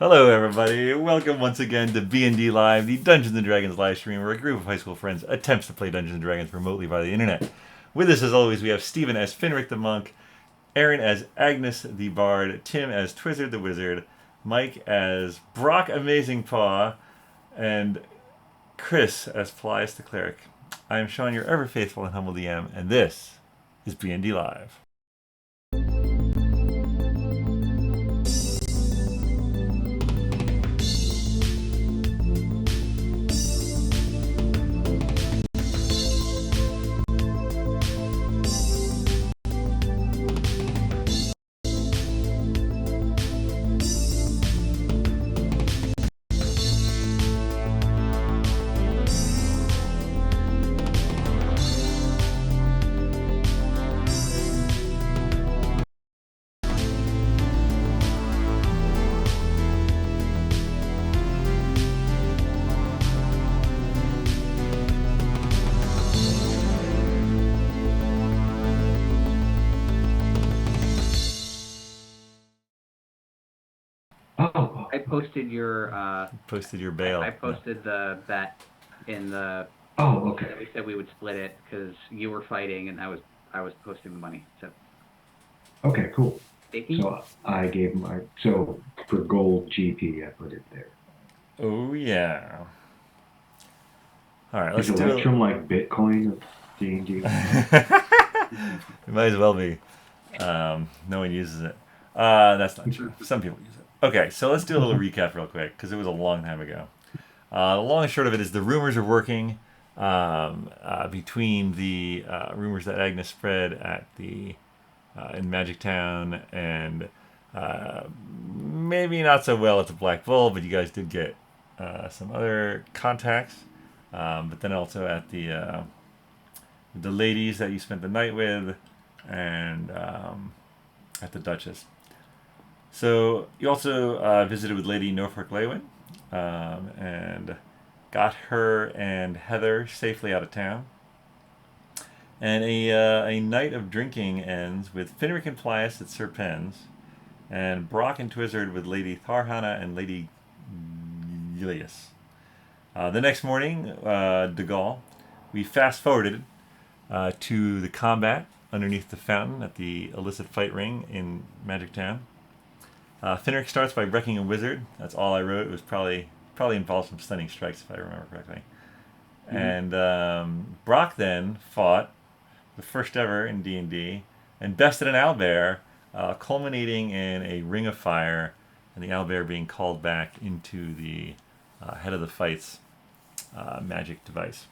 Hello, everybody. Welcome once again to BND Live, the Dungeons & Dragons live stream where a group of high school friends attempts to play Dungeons & Dragons remotely via the internet. With us, as always, we have Steven as Finric the Monk, Erin as Agnes the Bard, Tim as Twizzard the Wizard, Mike as Brock Amazing Paw, and Chris as Paelias the Cleric. I am Shawn, your ever faithful and humble DM, and this is BND Live. I posted your bail. I posted the bet in the. Oh, okay. We said we would split it because you were fighting and I was posting the money. So. Okay, cool. Icky? So I gave for gold GP I put it there. Oh yeah. All right, let's Is do Electrum like Bitcoin of D&D? It might as well be. No one uses it. That's not true. Some people use it. Okay, so let's do a little recap real quick because it was a long time ago. The long and short of it is the rumors are working between the rumors that Agnes spread at the in Magic Town and maybe not so well at the Black Bull, but you guys did get some other contacts. But then also at the ladies that you spent the night with, and at the Duchess. So you also visited with Lady Norfolk Lewin, and got her and Heather safely out of town. And a night of drinking ends with Finric and Paelias at Sir Penn's, and Brock and Twizzard with Lady Tharhana and Lady Goliath. The next morning, de Gaulle, we fast-forwarded to the combat underneath the fountain at the illicit fight ring in Magic Town. Finric starts by wrecking a wizard. That's all I wrote. It was probably involved some stunning strikes, if I remember correctly. Mm-hmm. And Brock then fought the first ever in D&D and bested an owlbear, culminating in a ring of fire, and the owlbear being called back into the head of the fight's magic device.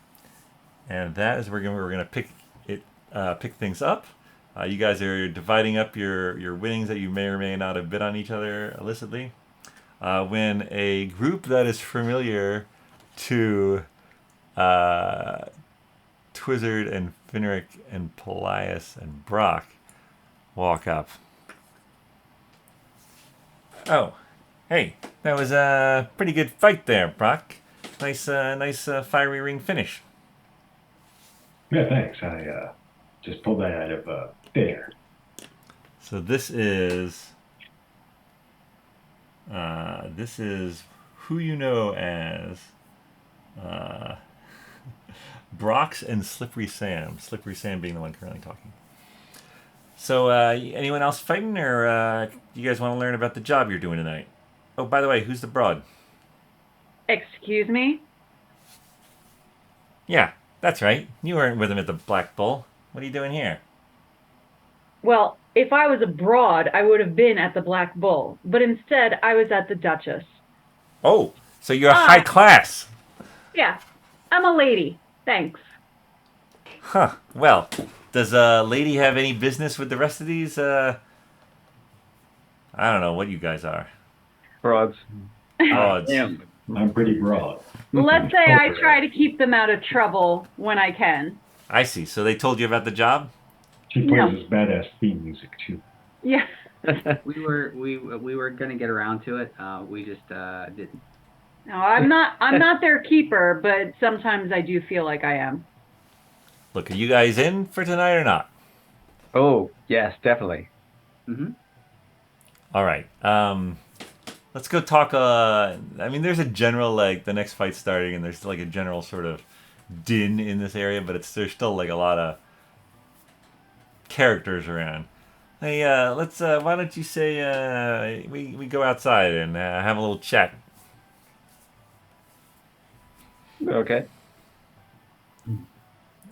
And that is where we're gonna pick things up. You guys are dividing up your winnings that you may or may not have bid on each other illicitly. When a group that is familiar to Twizzard and Finric and Paelias and Brock walk up. Oh, hey, that was a pretty good fight there, Brock. Nice fiery ring finish. Yeah, thanks. I just pulled that out of there. So this is who you know as Brock's and Slippery Sam. Slippery Sam being the one currently talking. So anyone else fighting, or you guys want to learn about the job you're doing tonight? Oh, by the way, who's the broad? Excuse me? Yeah, that's right. You weren't with him at the Black Bull. What are you doing here? Well, if I was abroad, I would have been at the Black Bull. But instead, I was at the Duchess. Oh, so you're high class. Yeah, I'm a lady. Thanks. Huh. Well, does a lady have any business with the rest of these? I don't know what you guys are. Broads. Broads. I'm pretty broad. Let's say I try to keep them out of trouble when I can. I see. So they told you about the job? She plays this badass theme music too. Yeah. we were gonna get around to it. We just didn't. No, I'm not their keeper, but sometimes I do feel like I am. Look, are you guys in for tonight or not? Oh, yes, definitely. Mm-hmm. All right. let's go talk. I mean, there's a general like the next fight's starting, and there's like a general sort of din in this area, but there's still like a lot of characters around. Hey, let's. Why don't you say we go outside and have a little chat? Okay.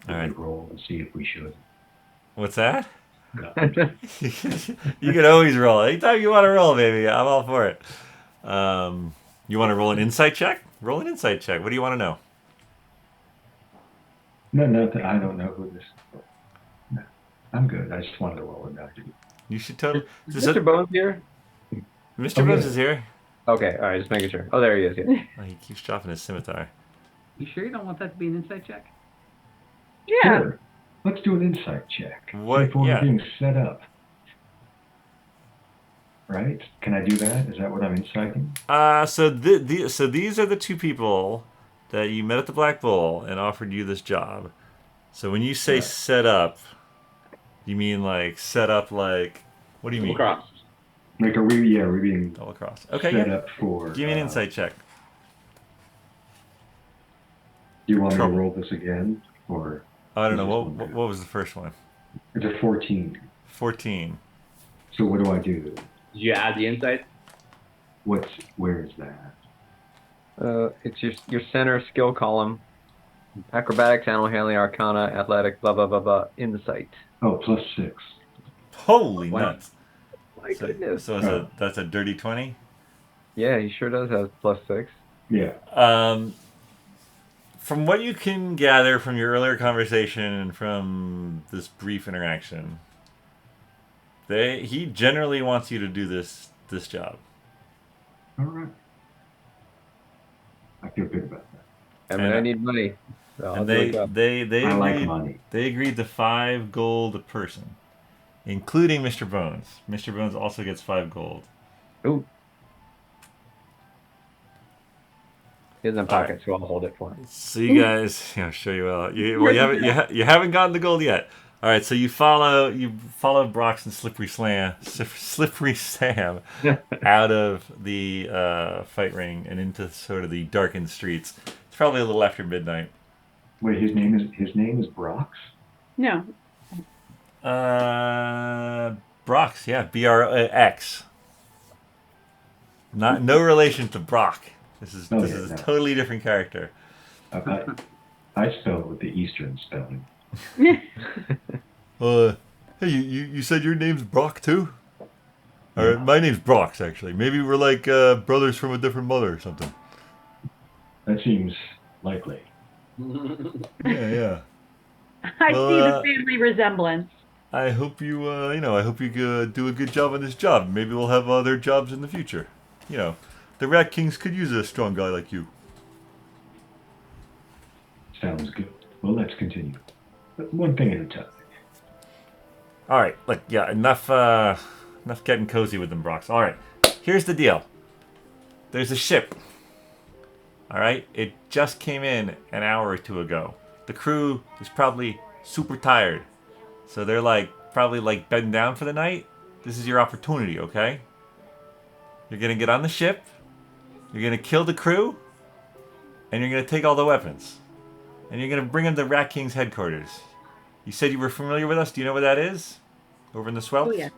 All right. We roll and see if we should. What's that? No. You can always roll. Anytime you want to roll, baby, I'm all for it. You want to roll an insight check? Roll an insight check. What do you want to know? No, nothing. I don't know who this. No, I'm good. I just wanted to roll it out. You should totally. Mr. Bones here? Mr. Oh, Bones yeah. is here. Okay, all right, just making sure. Oh, there he is. Yeah. Oh, he keeps dropping his scimitar. You sure you don't want that to be an insight check? Yeah. Sure. Let's do an insight check. What- See if we're yeah. being set up. Right? Can I do that? Is that what I'm inciting? So these are the two people that you met at the Black Bull and offered you this job. So when you say Right. set up, you mean like set up like what do you mean? Cross. Like, we're being Double cross. Okay, set yeah. up for. Give me an insight check. Do you want me Trouble. to roll this again? Or I don't know. This What one. what was the first one? it's a 14. 14. So what do I do? Did you add the insight? Where is that? It's your center skill column. Acrobatics, animal handling, arcana, athletic, blah, blah, blah, blah, insight. Oh, +6. Holy Wow. nuts. My So, goodness. so it's that's a dirty 20? Yeah, he sure does have +6. Yeah. From what you can gather from your earlier conversation and from this brief interaction, he generally wants you to do this job. All right. I feel good about that. I mean, And- I need money. So I'll And do a job. they I like agreed, money. they agreed to 5 gold a person, including Mr. Bones. Mr. Bones also gets 5 gold. Ooh. He has in All pocket, so I'll hold it for him. So you guys, I'll show you out. You haven't gotten the gold yet. All right, so you follow Brock's and Slippery Sam out of the fight ring and into sort of the darkened streets. It's probably a little after midnight. Wait, his name is Brox? No. Brock's, yeah, Brox. No relation to Brock. This is Oh, this yeah, is a no. totally different character. I spell it with the Eastern spelling. Hey, you said your name's Brock too? Or my name's Brox actually. Maybe we're like brothers from a different mother or something. That seems likely. Yeah. I Well, see the family resemblance. I hope you I hope you do a good job on this job. Maybe we'll have other jobs in the future. You know, the Rat Kings could use a strong guy like you. Sounds good. Well, let's continue. But one thing at a time. All right, look, yeah, enough getting cozy with them, Brox. All right, here's the deal. There's a ship. All right, it just came in an hour or two ago. The crew is probably super tired, so they're probably bedding down for the night. This is your opportunity, okay? You're gonna get on the ship. You're gonna kill the crew, and you're gonna take all the weapons, and you're gonna bring them to Rat King's headquarters. You said you were familiar with us. Do you know where that is? Over in the swells? Oh, yes.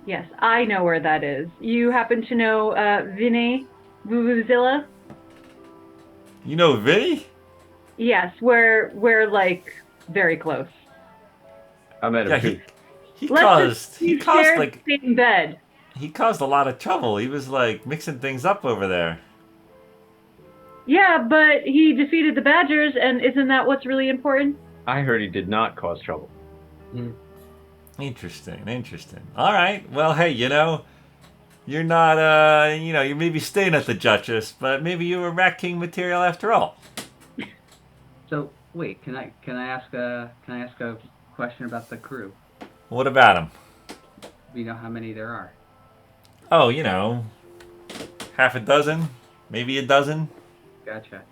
Yes, I know where that is. You happen to know Vinny Vuvuzilla? You know Vinny? Yes, we're very close. I met him Yeah, too. he Let's caused share the same bed. he caused a lot of trouble. He was mixing things up over there. Yeah, but he defeated the Badgers, and isn't that what's really important? I heard he did not cause trouble. Interesting. All right. Well, hey, you're not you're maybe staying at the Duchess, but maybe you were Rat King material after all. So wait, can I ask a question about the crew? What about him? Do you know how many there are? Oh, half a dozen, maybe a dozen. Gotcha.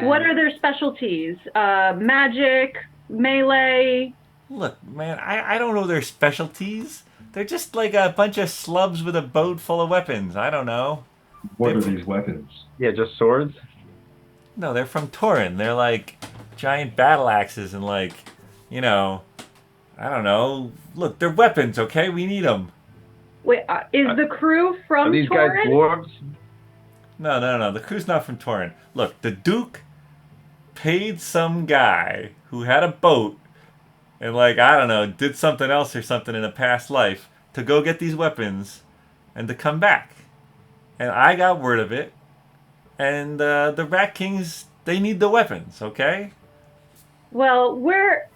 What are their specialties? Magic, melee. Look, man, I don't know their specialties. They're just like a bunch of slubs with a boat full of weapons. I don't know. What are these weapons? Yeah, just swords. No, they're from Torin. They're like giant battle axes and like, you know, I don't know. Look, they're weapons, okay? We need them. Wait, is the crew from Are these guys Torin? dwarves? No. The crew's not from Torin. Look, the Duke paid some guy who had a boat and like, I don't know, did something else or something in a past life to go get these weapons and to come back. And I got word of it. And the Rat Kings, they need the weapons, okay? Well, we're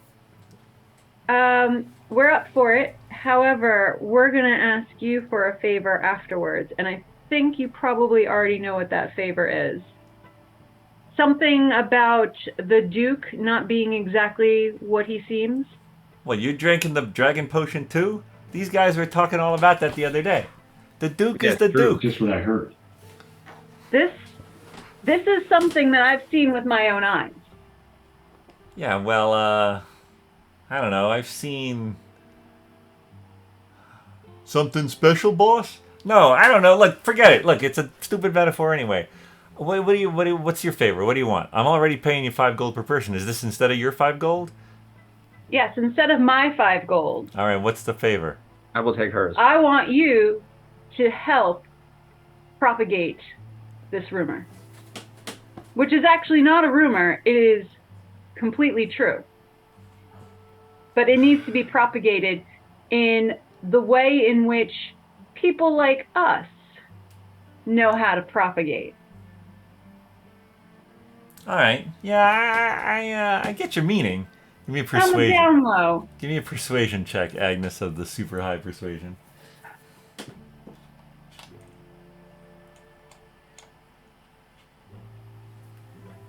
up for it. However, we're gonna ask you for a favor afterwards, and I think you probably already know what that favor is. Something about the Duke not being exactly what he seems. Well, you're drinking the dragon potion too? These guys were talking all about that the other day. The Duke is the True, Duke. just what I heard. This is something that I've seen with my own eyes. Yeah, well, I don't know. I've seen something special, boss. No, I don't know. Look, forget it. Look, it's a stupid metaphor anyway. What's your favorite? What do you want? I'm already paying you 5 gold per person. Is this instead of your 5 gold? Yes, instead of my 5 gold, All right. What's the favor? I will take hers. I want you to help propagate this rumor. Which is actually not a rumor, it is completely true. But it needs to be propagated in the way in which people like us know how to propagate. All right. Yeah, I get your meaning. Give me a On the persuasion. down low. Give me a persuasion check, Agnes of the super high persuasion.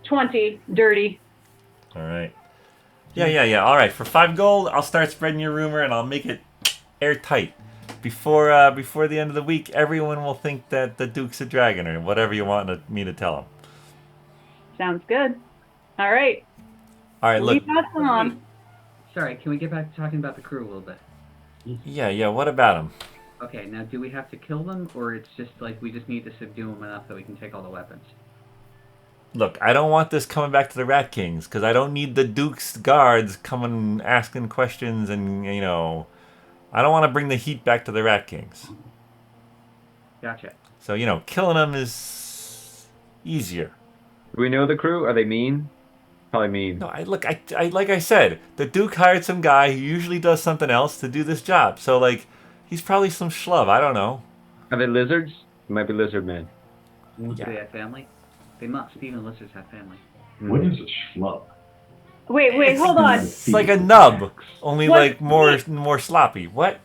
20, dirty. All right. Yeah. All right. For 5 gold, I'll start spreading your rumor and I'll make it airtight. Before the end of the week, everyone will think that the Duke's a dragon or whatever you want me to tell them. Sounds good. All right. All right. Look. Leave us on. Sorry, can we get back to talking about the crew a little bit? Yeah. What about them? Okay, now do we have to kill them, or it's just like we just need to subdue them enough that we can take all the weapons? Look, I don't want this coming back to the Rat Kings because I don't need the Duke's guards coming asking questions and I don't want to bring the heat back to the Rat Kings. Gotcha. So killing them is easier. Do we know the crew? Are they mean? Probably mean. No, I like I said, the Duke hired some guy who usually does something else to do this job. So he's probably some schlub. I don't know. Are they lizards? They might be lizard men. Do they have family? They must. Even lizards have family. What is a schlub? Wait, hold on. It's like a nub, only What? more sloppy. What?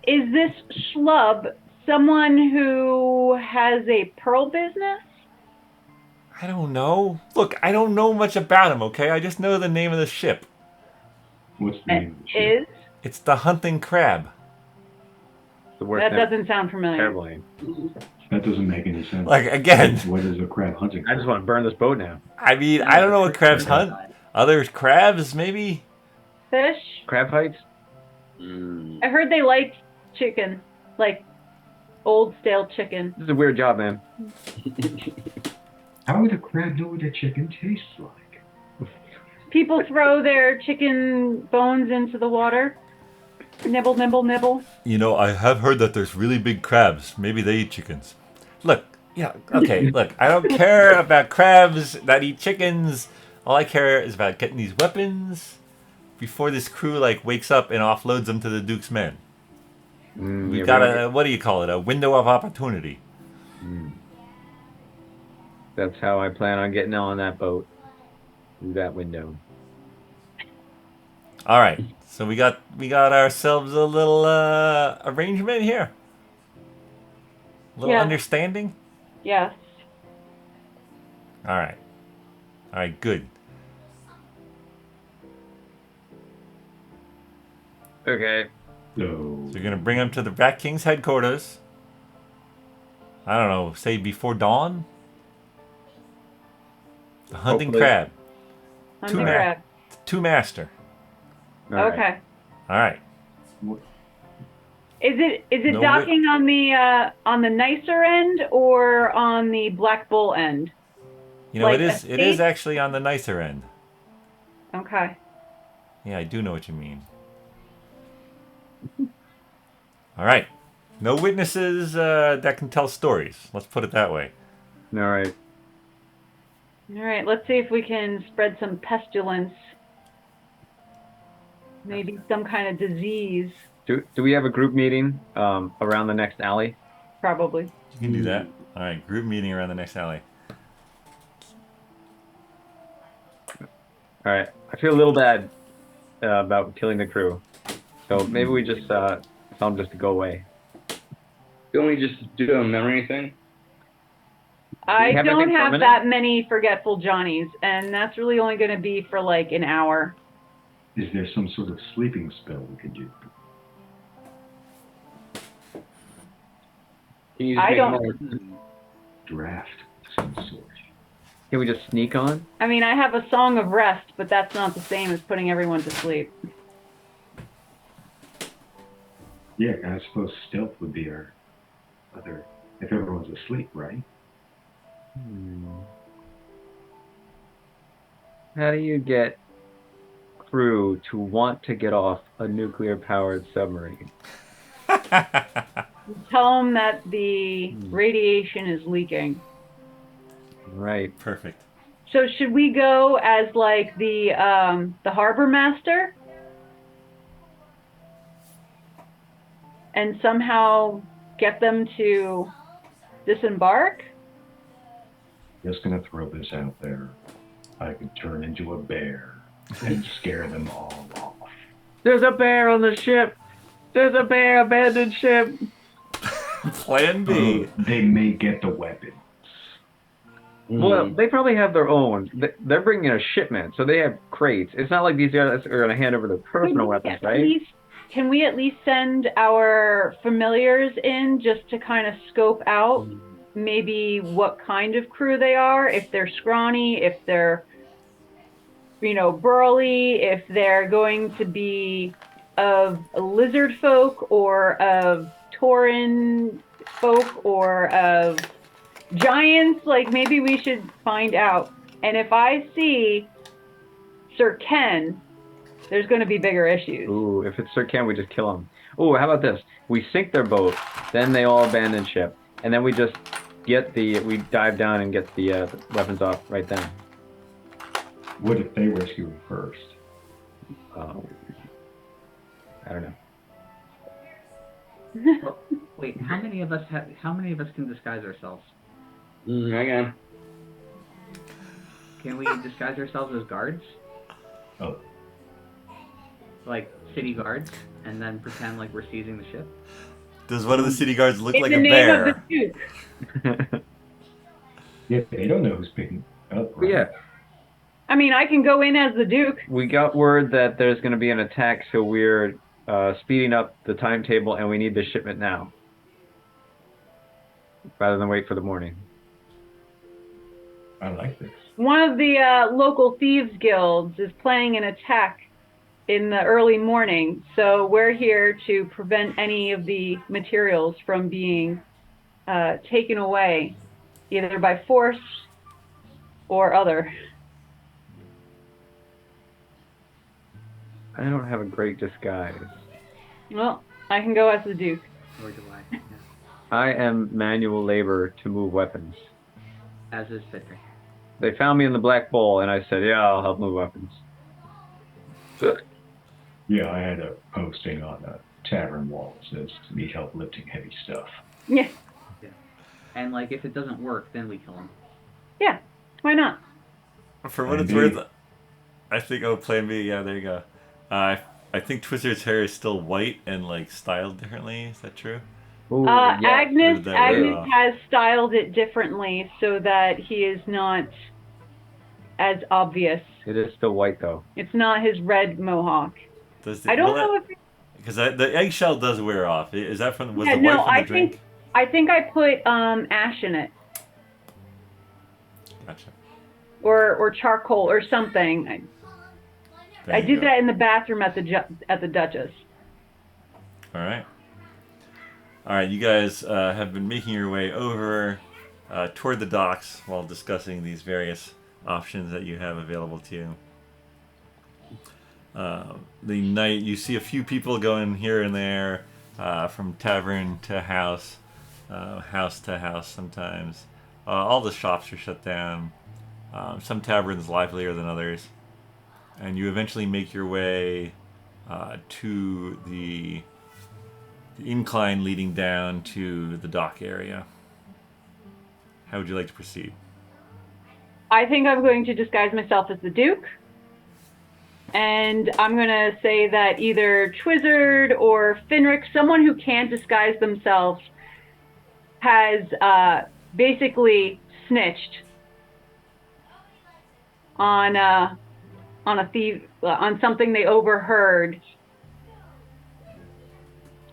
Is this schlub someone who has a pearl business? I don't know. Look, I don't know much about him. Okay, I just know the name of the ship. What's the name of the ship? Is? It's the Hunting Crab. The worst That name. doesn't sound familiar. Terrible name. That doesn't make any sense. Again, What is a crab hunting? I just want to burn this boat now. I mean, I don't know what crabs hunt. Other crabs, maybe? Fish? Crab fights? I heard they like chicken. Like old stale chicken. This is a weird job, man. How would a crab know what a chicken tastes like? People throw their chicken bones into the water. Nibble, nibble, nibble. I have heard that there's really big crabs. Maybe they eat chickens. Look, look, I don't care about crabs that eat chickens. All I care is about getting these weapons before this crew wakes up and offloads them to the Duke's men. We've got a, what do you call it, a window of opportunity. That's how I plan on getting on that boat. Through that window. All right, so we got ourselves a little arrangement here. A little Yeah. understanding. Yes. All right, good. Okay. So, So you're gonna bring them to the Rat King's headquarters. I don't know, say before dawn. The hunting Hopefully. crab, Hunting Two crab. 2 master. All right. Okay. All right. Is it No docking on the nicer end or on the Black Bull end? You know, Like it is actually on the nicer end. Okay. Yeah, I do know what you mean. All right. No witnesses that can tell stories. Let's put it that way. All right. All right. Let's see if we can spread some pestilence. Maybe some kind of disease. Do we have a group meeting around the next alley? Probably. You can do that. All right. Group meeting around the next alley. All right. I feel a little bad about killing the crew, so maybe we just tell them just to go away. Don't we just do a memory thing? I have don't anything have permanent? that many forgetful Johnnies, and that's really only going to be for like an hour. Is there some sort of sleeping spell we could do? Can you just I make don't- more? Draft of some sort. Can we just sneak on? I mean, I have a song of rest, but that's not the same as putting everyone to sleep. Yeah, I suppose stealth would be our other, if everyone's asleep, right? How do you get crew to want to get off a nuclear-powered submarine? Tell them that the radiation is leaking. Right. Perfect. So should we go as like the harbor master and somehow get them to disembark? Just gonna throw this out there. I could turn into a bear and scare them all off. There's a bear on the ship. There's a bear abandoned ship. Plan B. They may get the weapon. Well, they probably have their own. They're bringing a shipment, so they have crates. It's not like these guys are going to hand over their personal weapons, right? Can we at least send our familiars in just to kind of scope out maybe what kind of crew they are? If they're scrawny, if they're, burly, if they're going to be of lizard folk or of Tauren folk or of giants, like maybe we should find out. And if I see Sir Ken, there's going to be bigger issues. Ooh, if it's Sir Ken, we just kill him. Ooh, how about this? We sink their boat, then they all abandon ship, and then we just we dive down and get the weapons off right then. What if they rescue him first? I don't know. Well, wait, how many of us can disguise ourselves? Hang on. Can we disguise ourselves as guards? Oh, Like city guards, and then pretend like we're seizing the ship? Does one of the city guards look In like the a name bear? of the Duke. yeah, they don't know who's picking up. But yeah, I mean, I can go in as the Duke. we got word that there's going to be an attack, so we're speeding up the timetable, and we need the shipment now, rather than wait for the morning. I like this. One of the local thieves guilds is planning an attack in the early morning, so we're here to prevent any of the materials from being taken away, either by force or other. I don't have a great disguise. Well, I can go as the Duke. Or do I? Yeah. I am manual labor to move weapons. As is Finric. They found me in the Black Bowl, and I said, yeah, I'll help move weapons. Yeah, I had a posting on a tavern wall that says, need help lifting heavy stuff. Yeah. And like, if it doesn't work, then we kill him. Yeah. Why not? For what it's Plan B. worth, I think, Plan B, yeah, there you go. I think Twister's hair is still white and, like, styled differently. Is that true? Ooh, Agnes Or did that wear Agnes off? has styled it differently so that he is not as obvious. It is still white, though. It's not his red mohawk. I I don't know if Because the eggshell does wear off. Is that from... Was Yeah, the white no, from the I drink? I think I put ash in it Gotcha. or charcoal or something. There I you did go. that in the bathroom at the Duchess. All right. All right, you guys have been making your way over toward the docks while discussing these various options that you have available to you. The night, you see a few people going here and there, from tavern to house to house sometimes. All the shops are shut down. Some taverns livelier than others. And you eventually make your way to the incline leading down to the dock area. How would you like to proceed? I think I'm going to disguise myself as the Duke. And I'm going to say that either Twizzard or Finric, someone who can disguise themselves, has basically snitched on a thief, on something they overheard.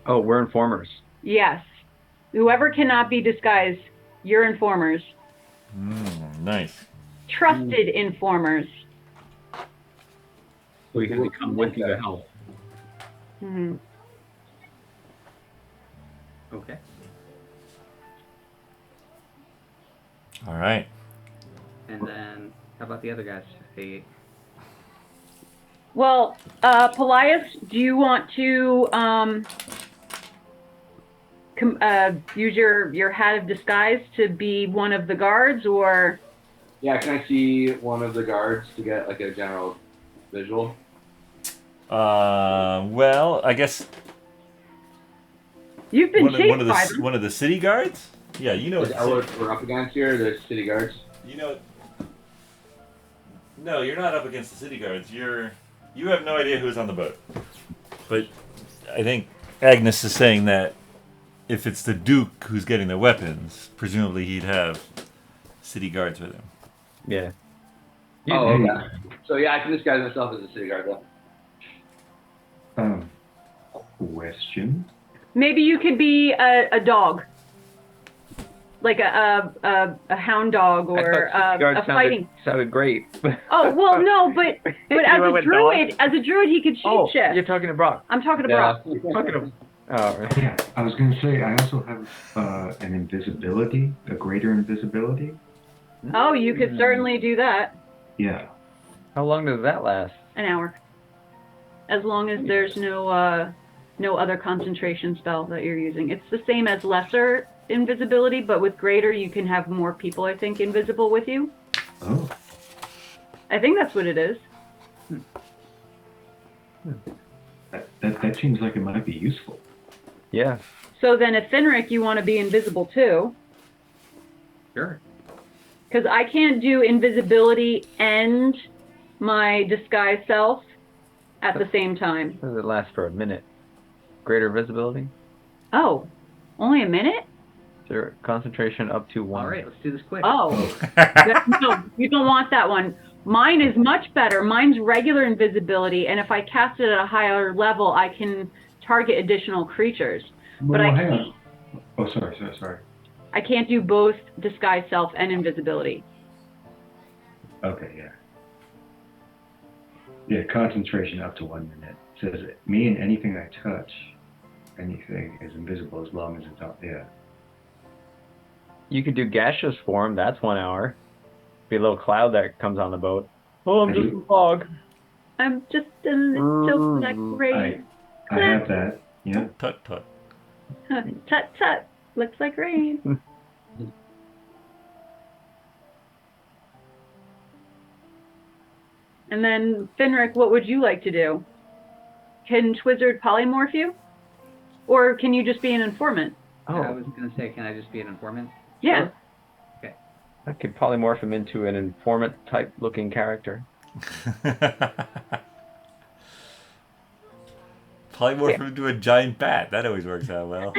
Oh, we're informers. Yes. Whoever cannot be disguised, you're informers. Nice. Trusted informers. We can come with you to help. Mm-hmm. Okay. All right. And then, how about the other guys? Well, Paelias, do you want to use your hat of disguise to be one of the guards, or? Yeah, can I see one of the guards to get like a general visual? Well, I guess You've been chased by them. one of the city guards. Yeah, you know. Is that what we're up against here? The city guards. You know. No, you're not up against the city guards. You have no idea who's on the boat. But I think Agnes is saying that if it's the Duke who's getting the weapons, presumably he'd have city guards with him. Yeah. Oh, okay. So yeah, I can disguise myself as a city guard then. Question? Maybe you could be a dog, like a hound dog, or a fighting. Sounded great. Oh well, no, but as a druid, he could Oh, shapeshift. you're talking to Brock. I'm talking to Brock. Talking to. Oh, right. Yeah, I was going to say, I also have an invisibility, a greater invisibility. Oh, you could certainly do that. Yeah. How long does that last? An hour, as long as there's no other concentration spell that you're using. It's the same as lesser invisibility, but with greater, you can have more people, I think, invisible with you. Oh. I think that's what it is. That seems like it might be useful. Yeah. So then if Finric, you want to be invisible too. Sure. Because I can't do invisibility and my disguise self at the same time. Does it last for a minute? Greater visibility? Oh, only a minute? Sure. Concentration up to 1. All right, let's do this quick. Oh, no, you don't want that one. Mine is much better. Mine's regular invisibility, and if I cast it at a higher level, I can target additional creatures. But I hang can't, on. Oh, sorry. I can't do both disguise self and invisibility. Okay, yeah. Yeah, concentration up to 1 minute. It says me and anything I touch, anything is invisible as long as it's up. Yeah. You could do gaseous form. That's 1 hour. Be a little cloud that comes on the boat. Oh, I'm just a fog. I'm just a little black rain. I have that. Yeah. Tut tut. Tut tut. Looks like rain. And then, Finric, what would you like to do? Can Twizzard polymorph you? Or can you just be an informant? Oh, I was going to say, can I just be an informant? Yeah. I could polymorph him into an informant type looking character. Polymorph him into a giant bat. That always works out well.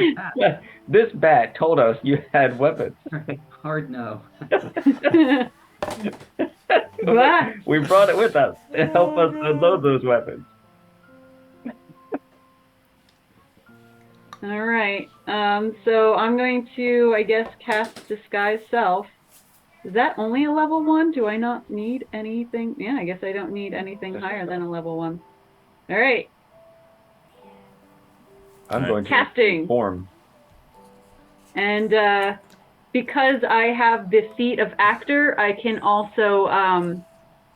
This bat told us you had weapons. Hard no. What? We brought it with us to help us unload those weapons. All right. So I'm going to, I guess, cast Disguise Self. Is that only a level 1? Do I not need anything? Yeah, I guess I don't need anything higher than a level 1. All right. I'm going to Casting. inform. And because I have the feat of actor, I can also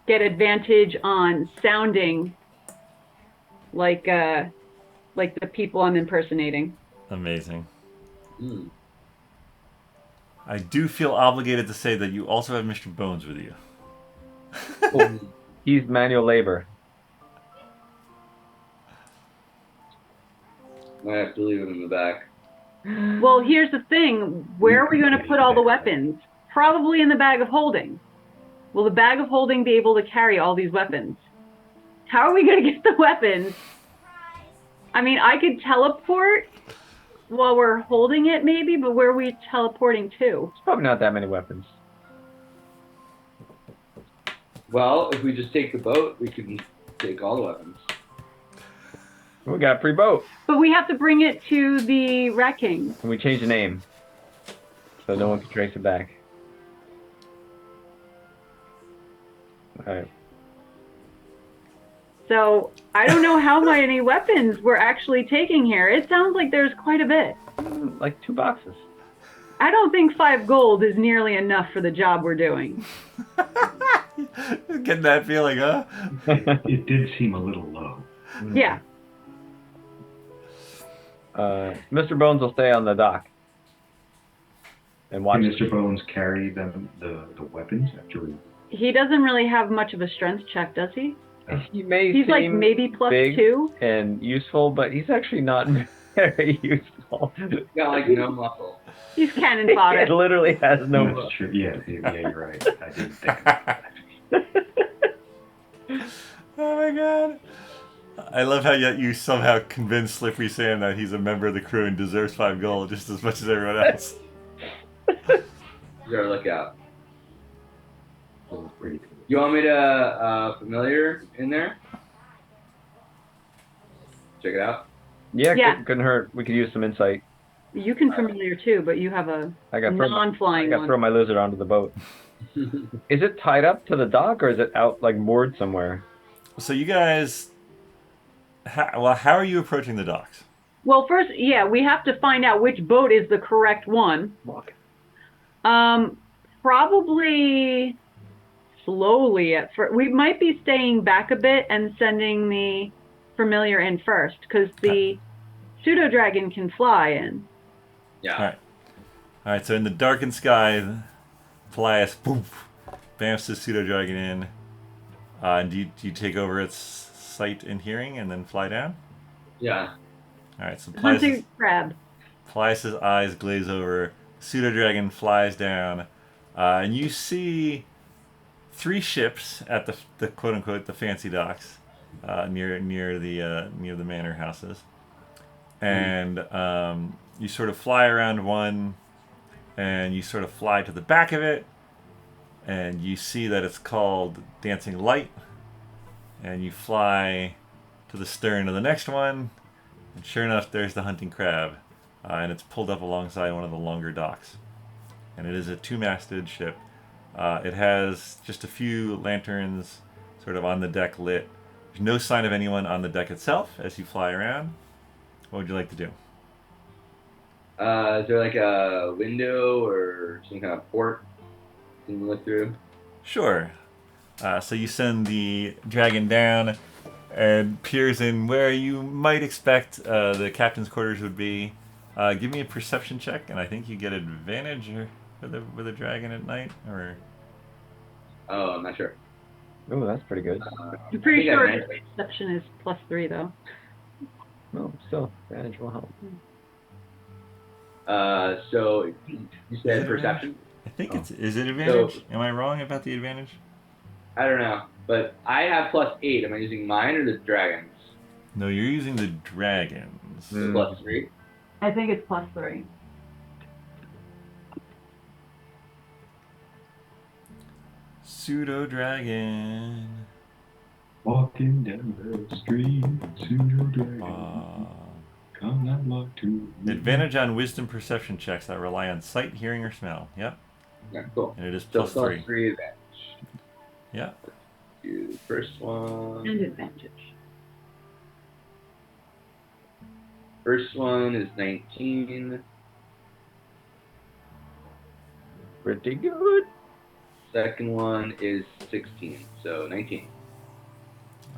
get advantage on sounding like the people I'm impersonating. Amazing. Hmm. I do feel obligated to say that you also have Mr. Bones with you. Oh, he's manual labor. Might have to leave him in the back. Well, here's the thing. Where are we going to put all the weapons? Probably in the bag of holding. Will the bag of holding be able to carry all these weapons? How are we going to get the weapons? I mean, I could teleport while we're holding it maybe, but where are we teleporting to? It's probably not that many weapons. Well, if we just take the boat, we can take all the weapons. We got a free boat. But we have to bring it to the wrecking. And we changed the name. So no one can trace it back. Alright. So I don't know how many weapons we're actually taking here. It sounds like there's quite a bit. Like 2 boxes. I don't think 5 gold is nearly enough for the job we're doing. Getting that feeling, huh? It did seem a little low. Yeah. Mr. Bones will stay on the dock. And watch. Can Mr. Bones carry the weapons after we... He doesn't really have much of a strength check, does he? He may He's like seem maybe plus big 2. and useful, but he's actually not very useful. He's got like no muscle. He's cannon It fodder. literally has no That's muscle. true. Yeah, you're right. I didn't think of that. Oh my god. I love how yet you somehow convinced Slippery Sam that he's a member of the crew and deserves 5 gold just as much as everyone else. You gotta look out. That was pretty cool. You want me to familiar in there? Check it out. Yeah, Yeah. couldn't hurt. We could use some insight. You can familiar too, but you have a I got throw my, I non-flying got one. throw my lizard onto the boat. Is it tied up to the dock or is it out like moored somewhere? So you guys, how are you approaching the docks? Well, first, yeah, we have to find out which boat is the correct one. Walk. Probably slowly at first. We might be staying back a bit and sending the familiar in first, because the pseudo dragon can fly in. Yeah. All right. So in the darkened sky, Paelias bamfs the pseudo dragon in. And do you take over its sight and hearing and then fly down? Yeah. All right. So Hunting crab. Paelias' eyes glaze over. Pseudo dragon flies down, and you see 3 ships at the quote unquote the fancy docks near the manor houses, and you sort of fly around one, and you sort of fly to the back of it, and you see that it's called Dancing Light, and you fly to the stern of the next one, and sure enough, there's the hunting crab. And it's pulled up alongside one of the longer docks. And it is a 2-masted ship. It has just a few lanterns sort of on the deck lit. There's no sign of anyone on the deck itself as you fly around. What would you like to do? Is there like a window or some kind of port you can look through? Sure. So you send the dragon down and peers in where you might expect the captain's quarters would be. Give me a perception check, and I think you get advantage with a dragon at night, or... Oh, I'm not sure. Oh, that's pretty good. I'm pretty I think I sure meant- perception is plus 3 though. No, still, advantage will help. So you said perception? I think is it advantage? Am I wrong about the advantage? I don't know, but I have plus 8. Am I using mine or the dragons? No, you're using the dragons. Mm. Plus 3. I think it's plus 3. Pseudo dragon. Walking down the street, pseudo dragon. Come and walk to me. Advantage on wisdom perception checks that rely on sight, hearing, or smell. Yep. Yeah, cool. And it is So plus 3. 3 advantage. Yeah. Do the first one. And advantage. First one is 19. Pretty good. Second one is 16, so 19.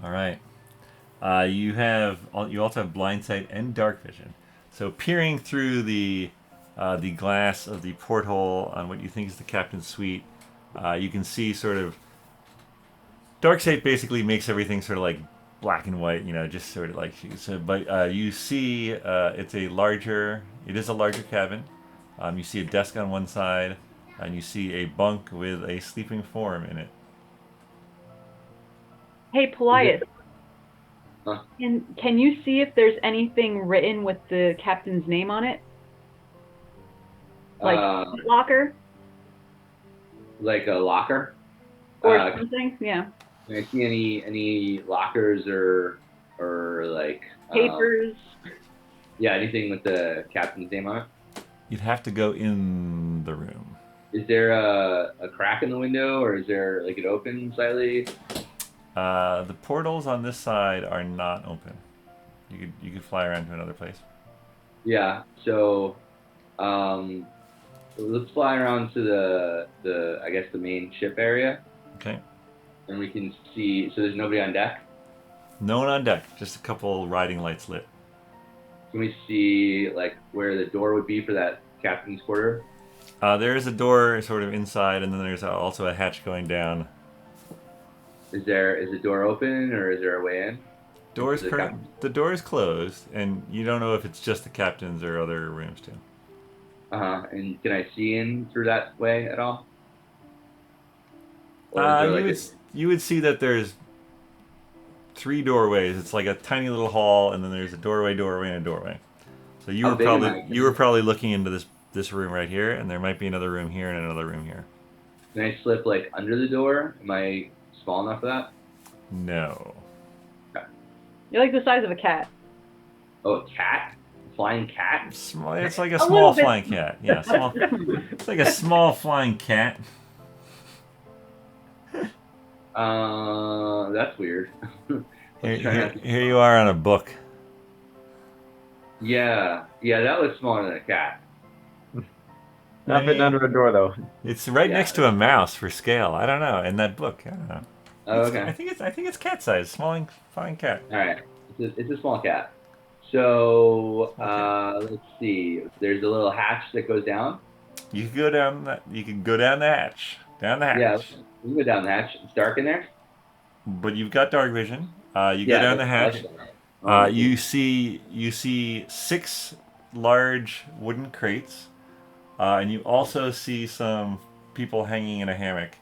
All right. You also have blind sight and dark vision. So peering through the glass of the porthole on what you think is the captain's suite, you can see sort of dark sight basically makes everything sort of like black and white, just sort of like so. But you see it is a larger cabin. You see a desk on one side, and you see a bunk with a sleeping form in it. Hey, Paelias. Huh? Can you see if there's anything written with the captain's name on it? Like locker Like a locker? or something? Yeah. Can I see any lockers or like Papers. yeah, anything with the captain's name on it? You'd have to go in the room. Is there a crack in the window, or is there like it open slightly? The portals on this side are not open. You could fly around to another place. Yeah. So, let's fly around to the I guess the main ship area, Okay. and we can see. So there's nobody on deck. No one on deck. Just a couple riding lights lit. Can we see like where the door would be for that captain's quarter? There is a door sort of inside, and then there's also a hatch going down. Is the door open, or is there a way in? The door is closed, and you don't know if it's just the captain's or other rooms too. And can I see in through that way at all? Or is there, You would see that there's 3 doorways. It's like a tiny little hall, and then there's a doorway, and a doorway. So you were probably looking into this room right here, and there might be another room here and another room here. Can I slip like under the door? Am I small enough for that? No. You're like the size of a cat. Oh, a cat? A flying cat? It's like a A small little bit. flying cat. Yeah, small. It's like a small flying cat. That's weird. Let's try not to- Here you are on a book. Yeah, that looks smaller than a cat. Not fitting under a door though. It's right next to a mouse for scale. I don't know. In that book, I don't know. Oh, okay. I think it's cat size. Small flying cat. All right, it's a small cat. So let's see. There's a little hatch that goes down. You can go down that. You can go down the hatch. Down the hatch. Yeah, we can go down the hatch. It's dark in there. But you've got dark vision. You go down the hatch. You see 6 large wooden crates, and you also see some people hanging in a hammock.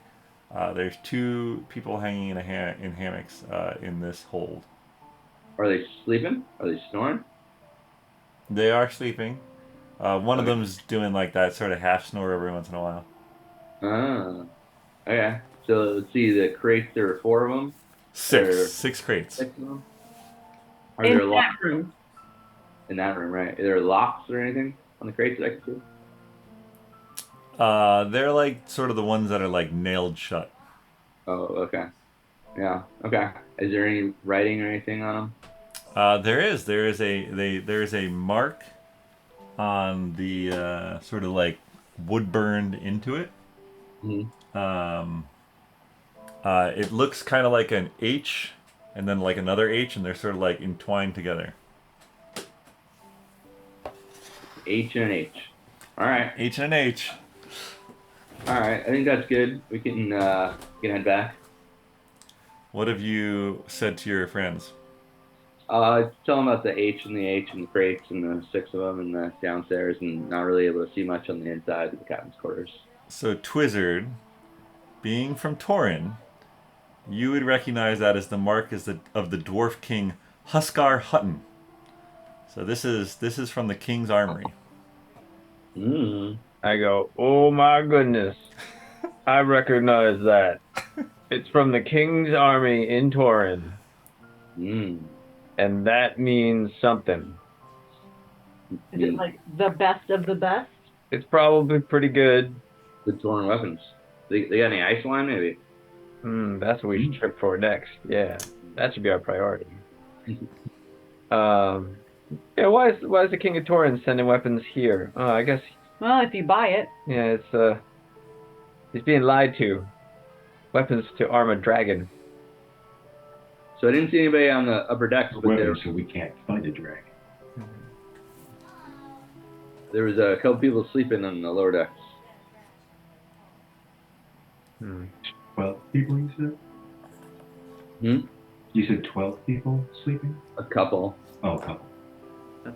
There's 2 people hanging in hammocks in this hold. Are they sleeping? Are they snoring? They are sleeping. One of them's doing like that sort of half snore every once in a while. Okay. So let's see. The crates. There are 4 of them. 6 crates. 6 of them. Are In there that locks room. in that room? Right. Are there locks or anything on the crates that I can see? They're like sort of the ones that are like nailed shut. Oh, okay. Yeah. Okay. Is there any writing or anything on them? There is a mark on the sort of like wood burned into it. Mm-hmm. It looks kind of like an H and then like another H, and they're sort of like entwined together. H and an H. All right. H and an H. All right. I think that's good. We can head back. What have you said to your friends? Tell them about the H and the crates and the 6 of them and the downstairs, and not really able to see much on the inside of the captain's quarters. So Twizzard, being from Torin, you would recognize that as the mark of the dwarf king Huskar Hutton. So this is from the king's armory. I go, oh my goodness, I recognize that. It's from the king's army in Torin. And that means something. Is it like the best of the best? It's probably pretty good. The Torin weapons. They got any ice wine, maybe? That's what we should trip for next. Yeah, that should be our priority. Yeah, why is the King of Torin sending weapons here? I guess. Well, if you buy it. Yeah, it's He's being lied to. Weapons to arm a dragon. So I didn't see anybody on the upper decks, but Weapons, so we can't fight a dragon. there was a couple people sleeping on the lower decks. 12 people, you said? Hmm? You said 12 people sleeping? A couple. Oh, a couple.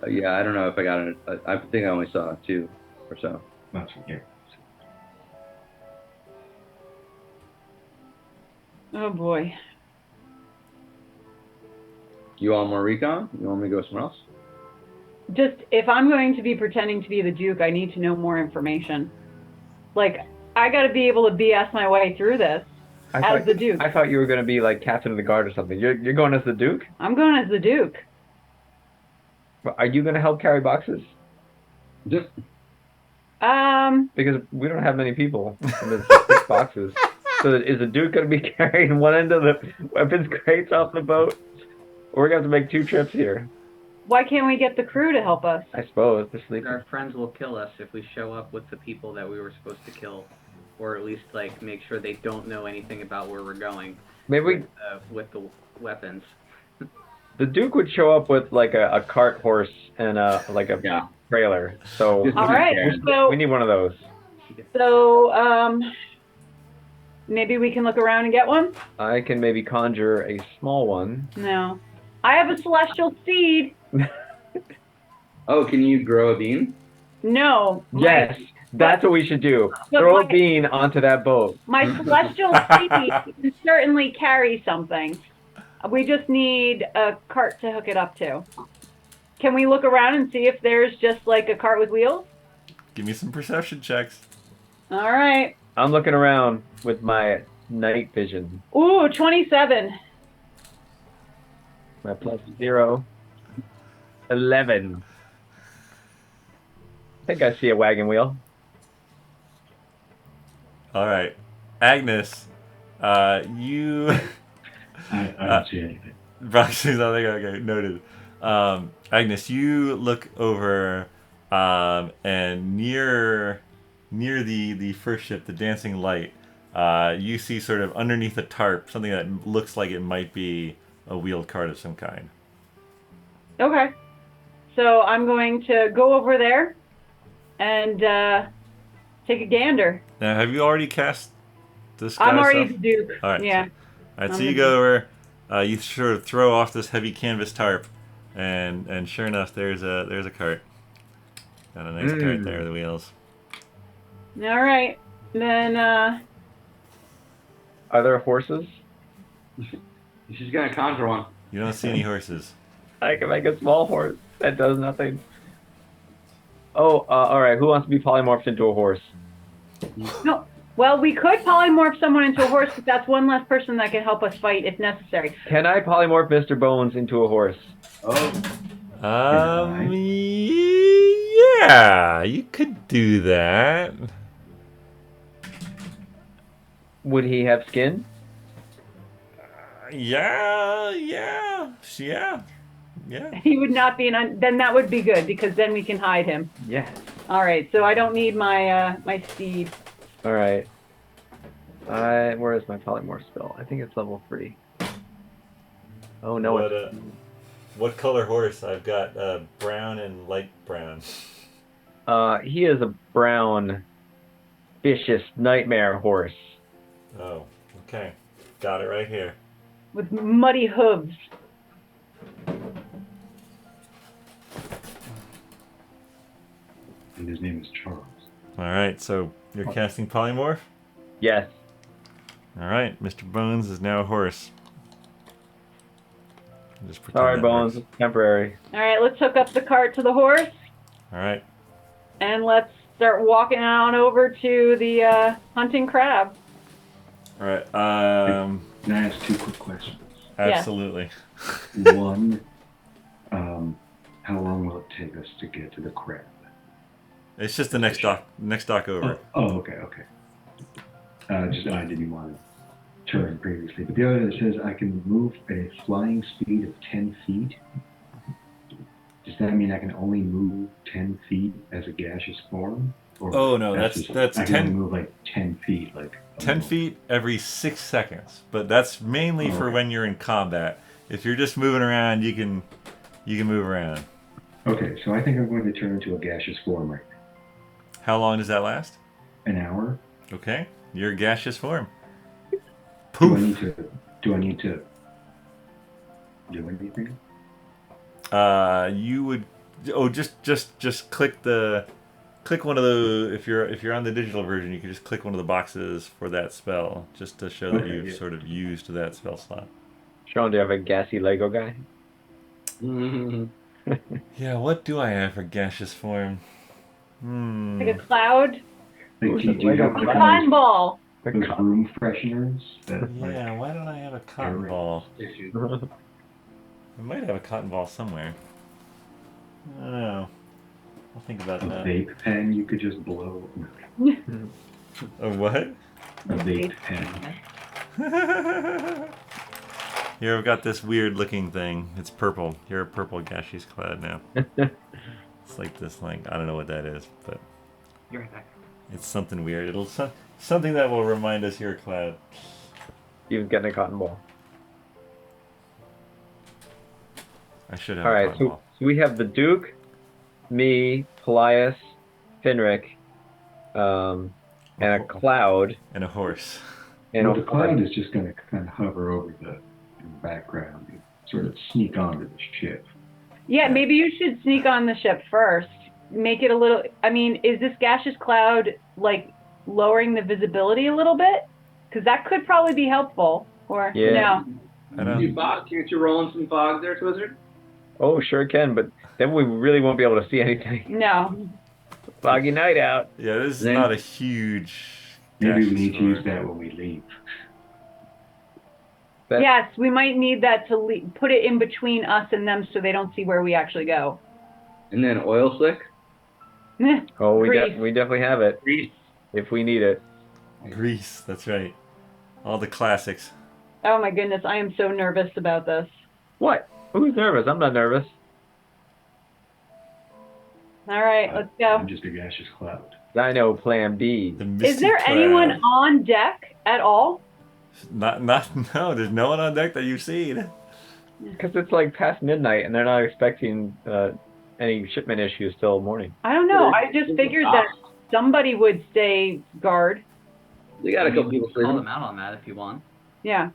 Yeah, I don't know if I got it. I think I only saw 2 or so. That's yeah. Oh boy. You want more recon? You want me to go somewhere else? Just, if I'm going to be pretending to be the Duke, I need to know more information. Like, I gotta be able to BS my way through this as the Duke. I thought you were going to be like captain of the guard or something. You're going as the Duke? I'm going as the Duke. Are you going to help carry boxes? Just, Because we don't have many people. And there's 6 boxes. So is the Duke going to be carrying one end of the weapons crates off the boat? Or we're going to have to make 2 trips here? Why can't we get the crew to help us? I suppose. They're sleeping. Our friends will kill us if we show up with the people that we were supposed to kill, or at least like make sure they don't know anything about where we're going. Maybe With the weapons. the Duke would show up with like a cart horse and Yeah. trailer. So All right, so we need one of those. maybe we can look around and get one? I can maybe conjure a small one. No. I have a celestial seed. oh, can you grow a bean? No. Yes, that's what we should do. But Throw a my- bean onto that boat. My celestial seed can certainly carry something. We just need a cart to hook it up to. Can we look around and see if there's just like a cart with wheels? Give me some perception checks. All right. I'm looking around with my night vision. Ooh, 27. My plus 0. 11. I think I see a wagon wheel. All right, Agnes, you. I don't see anything. Brock sees nothing. Okay, noted. Agnes, you look over, and near the first ship, the dancing light, you see sort of underneath a tarp something that looks like it might be a wheeled cart of some kind. Okay. So I'm going to go over there and take a gander. Now, have you already cast the Skye I'm already stuff? the Duke. All right. Yeah. All right, so I'm you the go over, you sort of throw off this heavy canvas tarp, and sure enough, there's a cart. Got a nice cart there with the wheels. All right. Then, Are there horses? She's gonna conjure one. You don't see any horses. I can make a small horse that does nothing. Oh, all right. Who wants to be polymorphed into a horse? no. Well, we could polymorph someone into a horse, but that's one less person that can help us fight if necessary. Can I polymorph Mr. Bones into a horse? Oh, Yeah, you could do that. Would he have skin? Yeah. He would not be then that would be good because then we can hide him. Yes. All right. So I don't need my my steed. All right. Where is my polymorph spell? I think it's level 3. Oh no! What color horse? I've got brown and light brown. He is a brown, vicious nightmare horse. Oh, okay. Got it right here. With muddy hooves. And his name is Charles. All right, so you're casting polymorph? Yes. All right, Mr. Bones is now a horse. Just pretend Sorry, that Bones. works. It's temporary. All right. Let's hook up the cart to the horse All right. and let's start walking on over to the hunting crab. All right. Can I ask 2 quick questions? Absolutely. One, how long will it take us to get to the crab? It's just the next dock over. Okay. I didn't want to turn previously. But the other says I can move at a flying speed of 10 feet. Does that mean I can only move 10 feet as a gaseous form? Or Oh no, that's I can 10 only move like 10 feet. 10 feet every 6 seconds. But that's mainly for Okay. when you're in combat. If you're just moving around, you can move around. Okay, so I think I'm going to turn into a gaseous form right now. How long does that last? An hour. Okay, you're a gaseous form. Do I Poof. need to do anything? You would just click one of the if you're on the digital version, you can just click one of the boxes for that spell just to show that Okay, you've yeah. sort of used that spell slot. Shawn, do you have a gassy Lego guy? Yeah, what do I have for gaseous form? Like a cloud. Like, do you Like a have A cotton ball. those room fresheners? That, Yeah, why don't I have a cotton Erin ball? issued? I might have a cotton ball somewhere. I don't know. I'll think about A that. vape pen you could just blow. A what? A vape pen. Here, I've got this weird looking thing. It's purple. You're a purple gaseous cloud now. It's like this, I don't know what that is, but You're right back. it's something weird. It'll something that will remind us you're a cloud. You've gotten a cotton ball. I should have All a right, cotton so ball. we have the Duke, me, Paelias, Finric, and a cloud, And a horse. and Well, a the cloud is just going to kind of hover over in the background and sort of sneak onto the ship. Yeah, maybe you should sneak on the ship first. Make it a little. I mean, is this gaseous cloud like lowering the visibility a little bit? Because that could probably be helpful. Or Yeah. I don't. You fog? Can't you roll in some fog there, Wizard? Oh, sure can, but then we really won't be able to see anything. no. Foggy night out. Yeah, this is Then- not a huge. Maybe we gaseous need to form. use that when we leave. That- Yes, we might need that to put it in between us and them so they don't see where we actually go. And then oil slick? Oh, Grease. we definitely have it Grease. if we need it. Grease. That's right. All the classics. Oh my goodness, I am so nervous about this. What? Who's nervous? I'm not nervous. All right, let's go. I'm just a gaseous cloud. I know Plan B. The Is Misty there Cloud. anyone on deck at all? Not. No. There's no one on deck that you've seen. Because it's like past midnight and they're not expecting any shipment issues till morning. I don't know. I just figured that somebody would stay guard. We got a couple people Call sleeping. them out on that if you want. Yeah.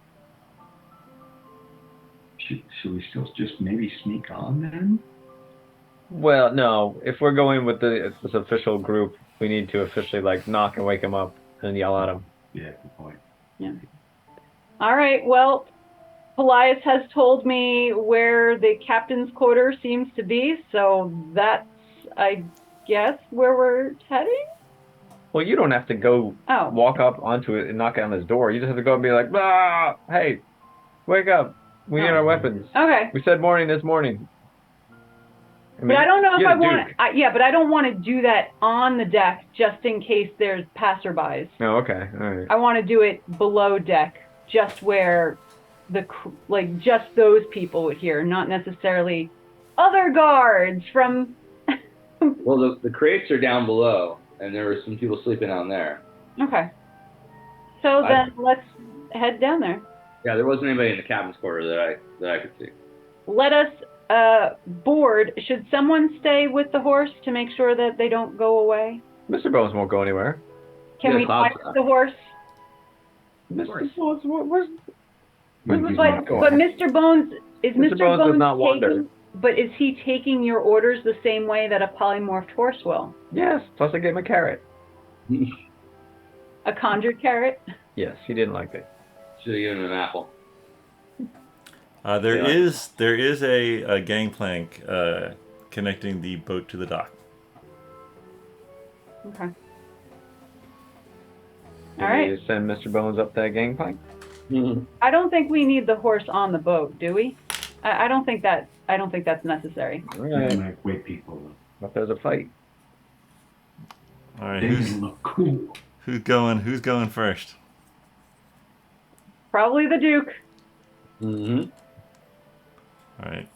Should we still just maybe sneak on then? Well, no. If we're going with this official group, we need to officially like knock and wake them up and yell at them. Yeah, good point. All right. Well, Paelias has told me where the captain's quarter seems to be, so that's, I guess, where we're heading. Well, you don't have to go Oh. walk up onto it and knock on his door. You just have to go and be like, ah, hey, wake up. We need our weapons. Okay. We said morning this morning. But I don't know if you're I the want Duke. to. Yeah, but I don't want to do that on the deck just in case there's passerbys. Oh, okay. All right. I want to do it below deck, just where just those people would hear, not necessarily other guards from. Well, the crates are down below, and there were some people sleeping down there. Okay. So then let's head down there. Yeah, there wasn't anybody in the captain's quarter that I could see. Let us board. Should someone stay with the horse to make sure that they don't go away? Mr. Bones won't go anywhere. Can Yeah, we Cloud- fire the horse? Mr. Bones, where's He's But not going. but Mr. Bones is Mr. Bones does not wander. taking. But is he taking your orders the same way that a polymorphed horse will? Yes, plus I gave him a carrot. A conjured carrot? Yes, he didn't like it. Should have given him an apple. There Yeah. is a gangplank connecting the boat to the dock. Okay. All Did right. you send Mr. Bones up that gangplank? I don't think we need the horse on the boat, do we? I don't think that's necessary. All Yeah, right. like wake people up. But there's a fight. All right, They who's look cool. who's going first? Probably the Duke. Mm-hmm. All right.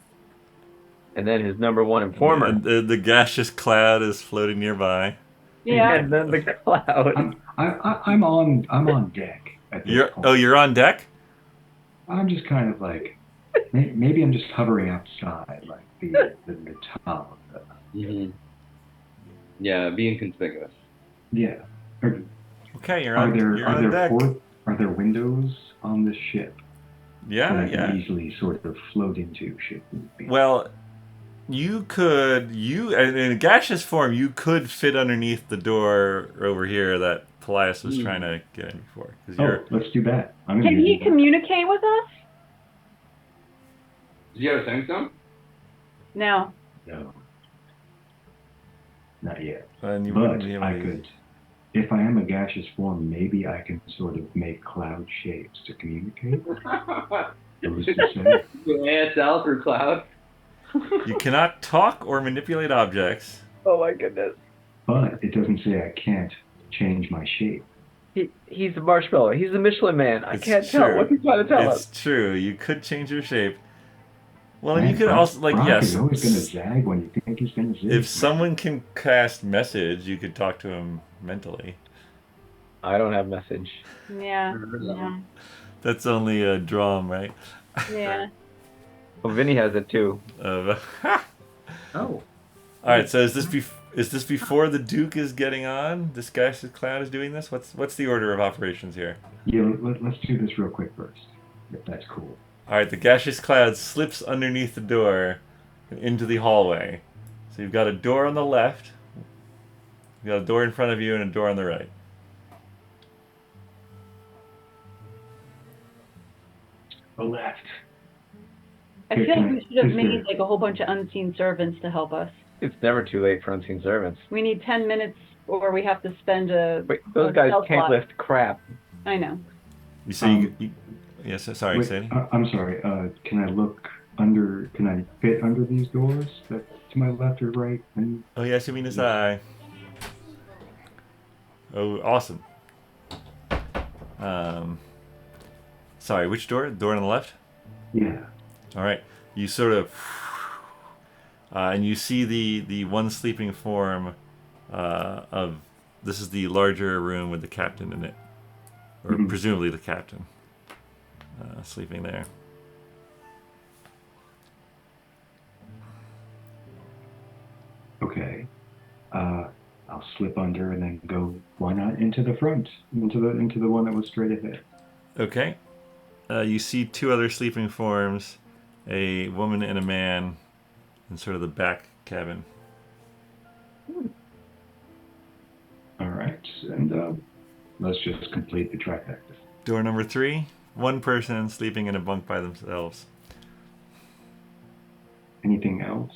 And then his number one informer. The gaseous cloud is floating nearby. Yeah. And then the cloud. I'm on deck at this point. You're on deck? I'm just kind of like, maybe I'm just hovering outside, like the top. Mm-hmm. Yeah, being conspicuous. Yeah. Okay, you're Are on deck. Are there windows on this ship Yeah, that I yeah. can easily sort of float into? Well, you could, in a gaseous form, you could fit underneath the door over here that Paelias was trying to get in before. Let's do that. Can he communicate with us? Did you have a sending stone? No. No. Not yet. And you But wouldn't be able I to- could, if I am a gaseous form, maybe I can sort of make cloud shapes to communicate. Who's to say? ASL through cloud. You cannot talk or manipulate objects. Oh my goodness. But it doesn't say I can't change my shape. He's a marshmallow. He's the Michelin Man. I It's can't tell. true. What's he trying to tell It's us? true. You could change your shape. Well, and Man, you could Brock- also, like, Brock yes. is always going to zag when you think he's going to zig. If someone can cast message, you could talk to him mentally. I don't have message. Yeah. Yeah. That's only a Dromm, right? Yeah. Well, Vinny has it too. Oh. All right. So is this before the Duke is getting on? This gaseous cloud is doing this. What's the order of operations here? Yeah, let's do this real quick first, if that's cool. All right. The gaseous cloud slips underneath the door and into the hallway. So you've got a door on the left. You've got a door in front of you and a door on the right. The left. I feel like we should have Is made there- like a whole bunch of unseen servants to help us. It's never too late for unseen servants. We need 10 minutes or we have to spend a... Wait, those guys stealth can't lot. lift crap. I know. You say yes. Sorry, Wait, Sadie. I'm sorry. Can I look under? Can I fit under these doors? That to my left or right? And Oh yes, you mean this eye. Oh, awesome. Sorry, which door? The door on the left? yeah. All right. You sort of, and you see the one sleeping form of. This is the larger room with the captain in it, or Mhm. presumably the captain, sleeping there. Okay. I'll slip under and then go. Why not into the front? Into the one that was straight ahead. Okay. You see two other sleeping forms, a woman and a man, in sort of the back cabin. All right. And let's just complete the trifecta. Door number 3, one person sleeping in a bunk by themselves. Anything else?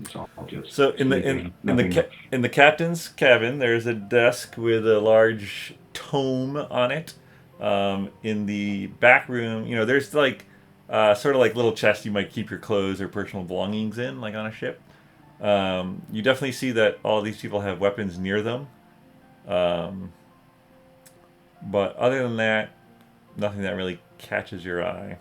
It's all just So in the captain's cabin, there's a desk with a large tome on it. In the back room, there's like sort of like little chests you might keep your clothes or personal belongings in, like on a ship. You definitely see that all these people have weapons near them. But other than that, nothing that really catches your eye.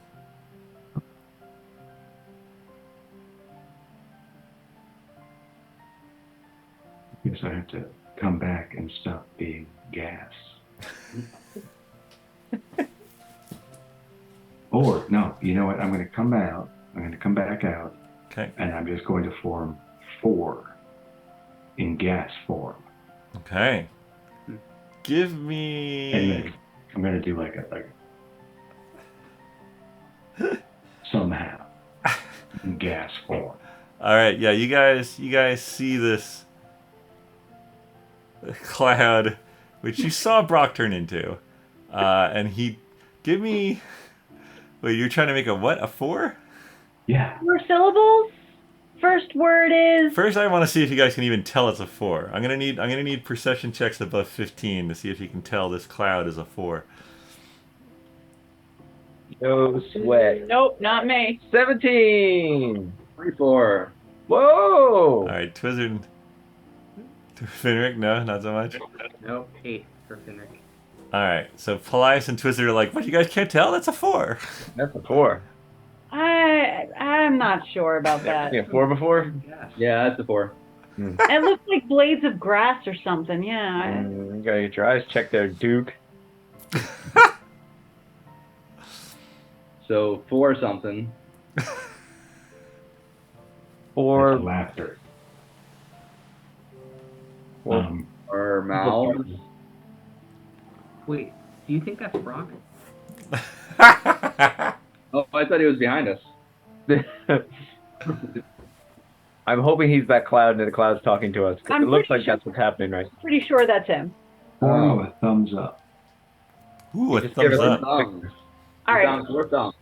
Guess I have to come back and stop being gas. Or no, you know what? I'm going to come out. I'm going to come back out, Okay. and I'm just going to form 4 in gas form. Okay. Give And me. then I'm going to do like somehow in gas form. All right. Yeah. You guys see this cloud, which you saw Brock turn into, and he give me. Wait, you're trying to make a what? A 4? Yeah. 4 syllables? First word is... First, I want to see if you guys can even tell it's a 4. I'm gonna need perception checks above 15 to see if you can tell this cloud is a 4. No sweat. Nope, not me. 17. 24. Whoa. All right, Twizzard. Finric, no, not so much. Nope, 8 for Finric. All right, so Paelias and Twizzard are like, what? You guys can't tell? That's a 4. That's a 4. I'm not sure about that. Yeah, 4 before? Yeah, that's a 4. It looks like blades of grass or something. Yeah. You gotta get your eyes checked there, Duke. So 4 something. Or That's laughter. well, Or mouths. Wait, do you think that's Brock? Oh, I thought he was behind us. I'm hoping he's that cloud and the cloud's talking to us. I'm It looks pretty like sure- that's what's happening, right? Pretty sure that's him. Form of a thumbs up. Ooh, a Just give thumbs it a up. Thumbs. All right. Down 4 thumbs.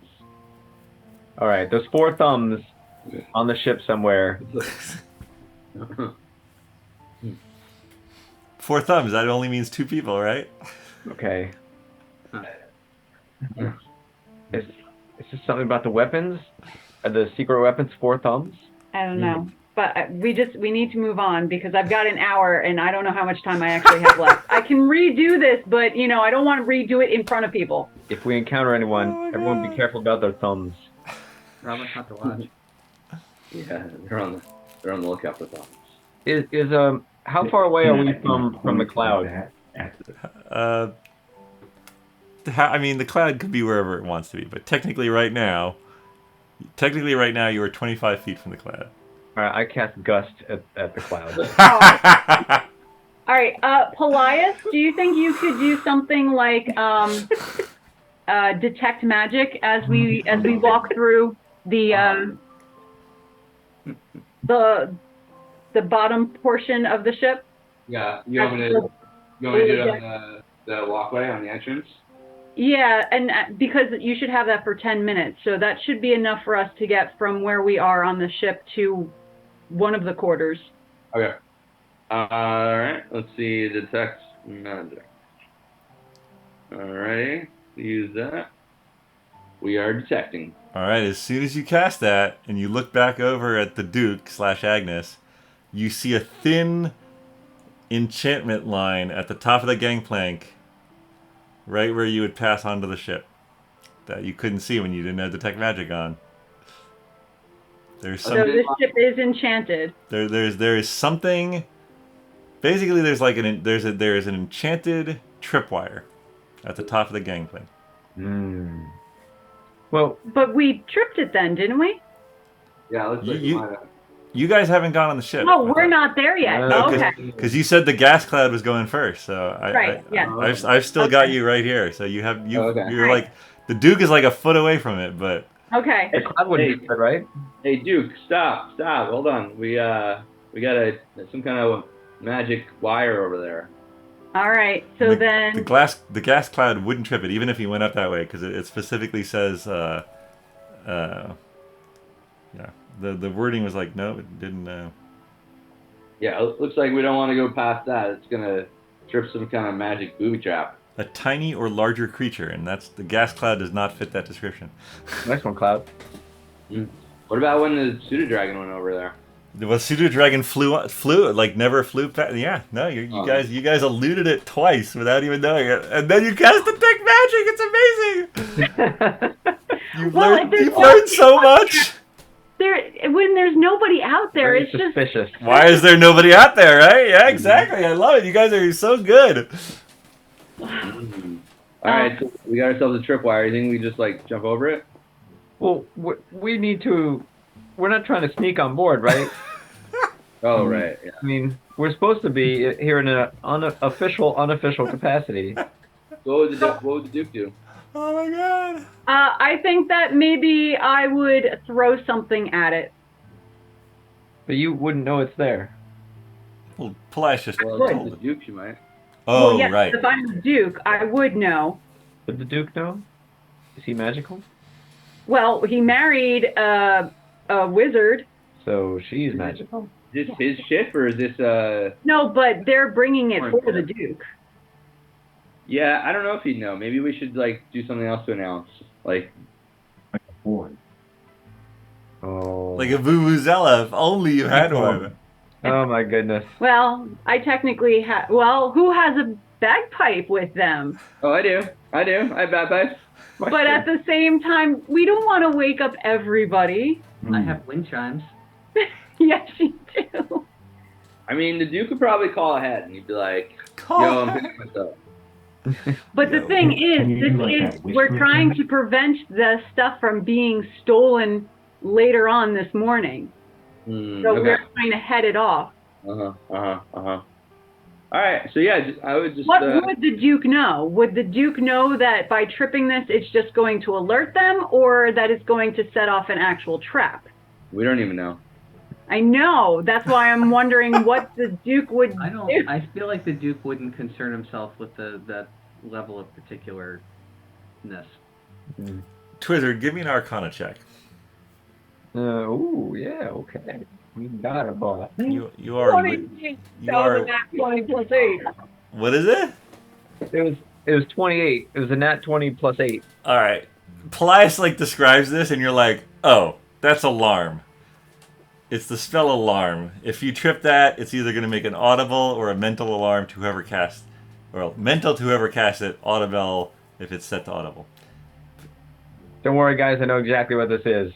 All right, there's 4 thumbs on the ship somewhere. 4 thumbs. That only means 2 people, right? Okay. Huh. Is this something about the weapons? Are the secret weapons 4 thumbs? I don't know. But we need to move on because I've got an hour and I don't know how much time I actually have left. I can redo this, but I don't want to redo it in front of people. If we encounter anyone, Oh my everyone be God. careful about their thumbs. Robert have to watch. Yeah, they're on the lookout for thumbs. How far away are we from the cloud? I mean, the cloud could be wherever it wants to be, but technically right now you are 25 feet from the cloud. All right, I cast Gust at the cloud. All right, Paelias, do you think you could do something like detect magic as we walk through the bottom portion of the ship? Yeah, you want me to do it on the walkway on the entrance? Yeah, and because you should have that for 10 minutes, so that should be enough for us to get from where we are on the ship to one of the quarters. Okay. Alright, let's see, detect magic. Alrighty, use that. We are detecting. All right, as soon as you cast that and you look back over at the Duke / Agnes, you see a thin enchantment line at the top of the gangplank, right where you would pass onto the ship, that you couldn't see when you didn't have detect magic on. There's So some, this ship is enchanted. there is something. Basically, there's like there is an enchanted tripwire at the top of the gangplank. Well, But we tripped it then, didn't we? Yeah, let's You guys haven't gone on the ship. No, we're not there yet. No, Oh, okay. Because you said the gas cloud was going first, so Right, yeah. I've still got Okay. you right here. So you're Right. like the Duke is like a foot away from it, but Okay. the cloud wouldn't be good, right? Hey Duke, stop, hold on. We got some kind of magic wire over there. All right. So then. the gas cloud wouldn't trip it, even if you went up that way, because it specifically says, yeah, the wording was like, no, it didn't. Yeah, it looks like we don't want to go past that. It's gonna trip some kind of magic booby trap. A tiny or larger creature, and the gas cloud does not fit that description. Nice one, Cloud. What about when the pseudo dragon went over there? The pseudo dragon flew like never flew past. Yeah, no, you guys eluded it twice without even knowing it, and then you cast detect magic. It's amazing. You've learned so much. When there's nobody out there, Very it's just. suspicious. Why is there nobody out there, right? Yeah, exactly. I love it. You guys are so good. Alright, so we got ourselves a tripwire. You think we just like jump over it? Well, we need to. We're not trying to sneak on board, right? Oh, right. Yeah. I mean, we're supposed to be here in an unofficial capacity. What would the Duke do? Oh my god. I think that maybe I would throw something at it. But you wouldn't know it's there. Well, Paelias just Well, told the it. Duke, you might. Oh, Well, yes, right. If I'm the Duke, I would know. Did the Duke know? Is he magical? Well, he married a wizard. So she's magical. Is this his ship or is this No, but they're bringing it Or for the there. Duke. Yeah, I don't know if he'd know. Maybe we should like do something else to announce. Like Board. Oh. Like a vuvuzela, if only you had one. Oh my goodness. Well, I technically have. Well, who has a bagpipe with them? oh, I do. I have bagpipes. But at the same time, we don't want to wake up everybody. I have wind chimes. Yes, you do. I mean, the Duke would probably call ahead, and he'd be like, Call "Yo, I'm ahead. picking myself." But the thing Can you is, do like this that is whisper we're trying thing? to prevent the stuff from being stolen later on this morning. So Okay. we're trying to head it off. All right. So yeah, I would just. What would the Duke know? Would the Duke know that by tripping this, it's just going to alert them, or that it's going to set off an actual trap? We don't even know. I know. That's why I'm wondering what the Duke would I don't. do. I feel like the Duke wouldn't concern himself with that level of particularness. Twizzard, give me an Arcana check. Ooh, yeah, okay. We got it, boy. You are. You are. 20 plus 8. What is it? It was 28. It was a nat 20 plus 8. All right. Paelias like describes this, and you're like, oh, that's alarm. It's the spell alarm. If you trip that, it's either going to make an audible or a mental alarm to whoever casts, or mental to whoever casts it. Audible if it's set to audible. Don't worry, guys. I know exactly what this is.